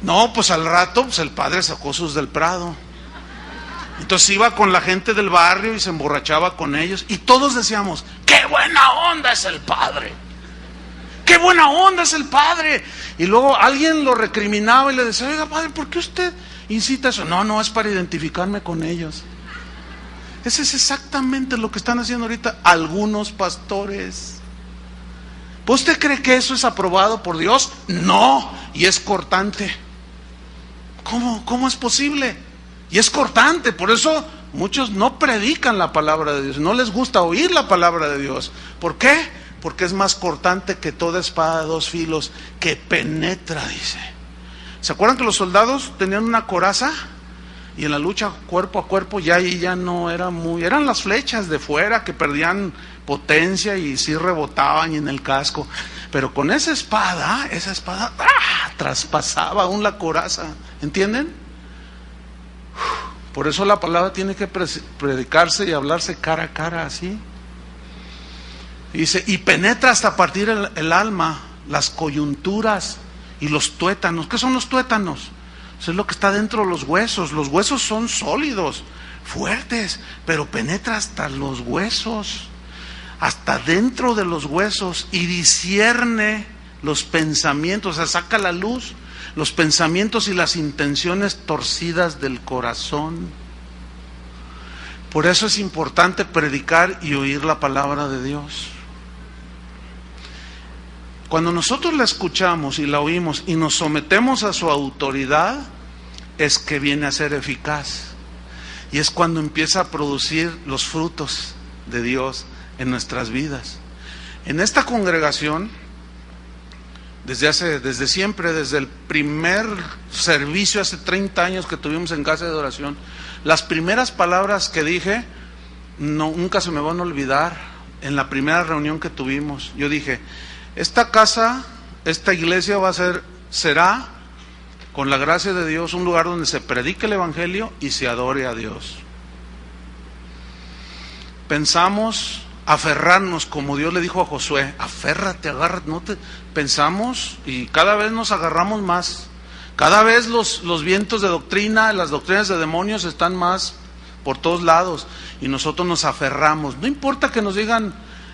No, pues al rato, pues el padre sacó sus del Prado. Entonces iba con la gente del barrio y se emborrachaba con ellos. Y todos decíamos, ¡qué buena onda es el padre! ¡Qué buena onda es el padre! Y luego alguien lo recriminaba y le decía, oiga padre, ¿por qué usted incita eso? No, es para identificarme con ellos. Ese es exactamente lo que están haciendo ahorita algunos pastores. ¿Usted cree que eso es aprobado por Dios? No, y es cortante. ¿Cómo es posible? Y es cortante, por eso muchos no predican la palabra de Dios, no les gusta oír la palabra de Dios. ¿Por qué? Porque es más cortante que toda espada de dos filos, que penetra, dice. ¿Se acuerdan que los soldados tenían una coraza? Y en la lucha cuerpo a cuerpo ya no era muy... Eran las flechas de fuera que perdían potencia y sí rebotaban y en el casco. Pero con esa espada traspasaba aún la coraza. ¿Entienden? Por eso la palabra tiene que predicarse y hablarse cara a cara así. Dice, y penetra hasta partir el alma, las coyunturas y los tuétanos. ¿Qué son los tuétanos? Eso es lo que está dentro de los huesos. Los huesos son sólidos, fuertes, pero penetra hasta los huesos, hasta dentro de los huesos, y discierne los pensamientos, o sea, saca a la luz los pensamientos y las intenciones torcidas del corazón. Por eso es importante predicar y oír la palabra de Dios. Cuando nosotros la escuchamos y la oímos y nos sometemos a su autoridad, es que viene a ser eficaz. Y es cuando empieza a producir los frutos de Dios en nuestras vidas. En esta congregación, desde siempre, desde el primer servicio hace 30 años que tuvimos en casa de oración, las primeras palabras que dije, nunca se me van a olvidar. En la primera reunión que tuvimos, yo dije, esta casa, esta iglesia será, con la gracia de Dios, un lugar donde se predique el evangelio y se adore a Dios. Pensamos aferrarnos, como Dios le dijo a Josué, aférrate, agárrate, pensamos y cada vez nos agarramos más. Cada vez los vientos de doctrina, las doctrinas de demonios están más por todos lados y nosotros nos aferramos. No importa que nos digan,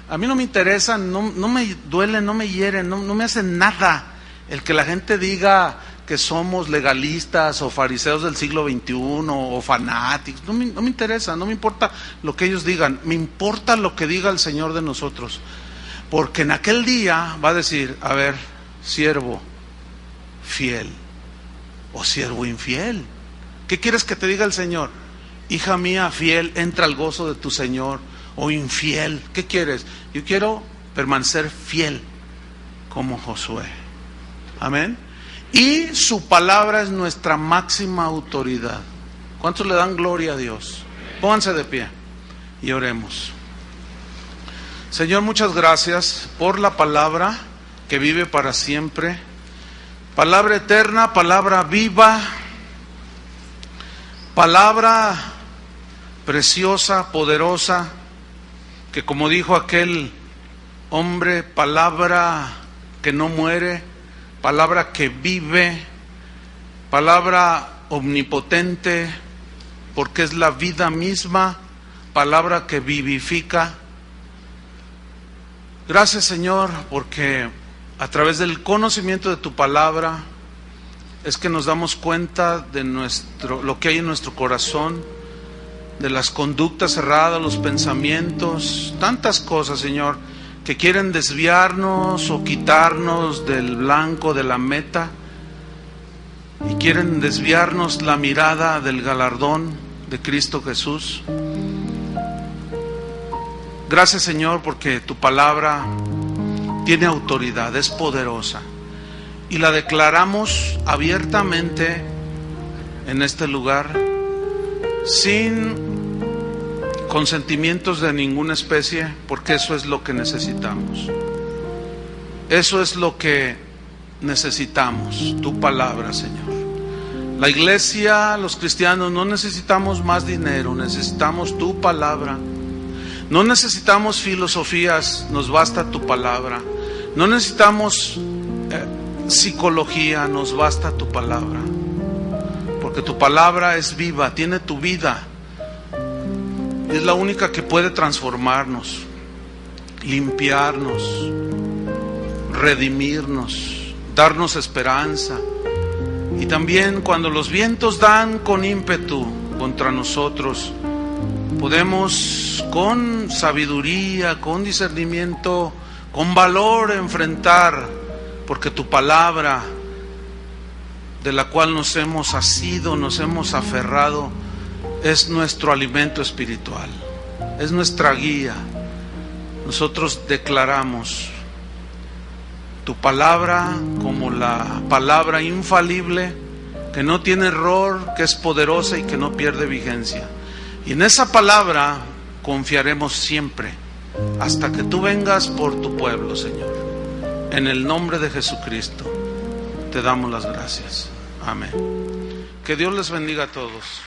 a mí no me interesa, no me duele, no me hiere, no me hace nada el que la gente diga que somos legalistas o fariseos del siglo XXI o fanáticos. No me interesa, no me importa lo que ellos digan, me importa lo que diga el Señor de nosotros. Porque en aquel día va a decir, a ver, siervo fiel o siervo infiel. ¿Qué quieres que te diga el Señor? Hija mía, fiel, entra al gozo de tu Señor. O infiel, ¿qué quieres? Yo quiero permanecer fiel como Josué. Amén. Y su palabra es nuestra máxima autoridad. ¿Cuántos le dan gloria a Dios? Pónganse de pie y oremos. Señor, muchas gracias por la palabra que vive para siempre. Palabra eterna, palabra viva, palabra preciosa, poderosa, que como dijo aquel hombre, palabra que no muere, palabra que vive, palabra omnipotente, porque es la vida misma, palabra que vivifica. Gracias, Señor, porque a través del conocimiento de tu palabra es que nos damos cuenta de lo que hay en nuestro corazón, de las conductas erradas, los pensamientos, tantas cosas, Señor, que quieren desviarnos o quitarnos del blanco, de la meta, y quieren desviarnos la mirada del galardón de Cristo Jesús. Gracias, Señor, porque tu palabra tiene autoridad, es poderosa, y la declaramos abiertamente en este lugar, sin consentimientos de ninguna especie, porque eso es lo que necesitamos. Eso es lo que necesitamos, tu palabra, Señor. La iglesia, los cristianos, no necesitamos más dinero, necesitamos tu palabra. No necesitamos filosofías, nos basta tu palabra. No necesitamos psicología, nos basta tu palabra. Porque tu palabra es viva, tiene tu vida. Es la única que puede transformarnos, limpiarnos, redimirnos, darnos esperanza. Y también cuando los vientos dan con ímpetu contra nosotros, podemos con sabiduría, con discernimiento, con valor enfrentar, porque tu palabra, de la cual nos hemos asido, nos hemos aferrado, es nuestro alimento espiritual, es nuestra guía. Nosotros declaramos tu palabra como la palabra infalible, que no tiene error, que es poderosa y que no pierde vigencia. Y en esa palabra confiaremos siempre, hasta que tú vengas por tu pueblo, Señor. En el nombre de Jesucristo te damos las gracias. Amén. Que Dios les bendiga a todos.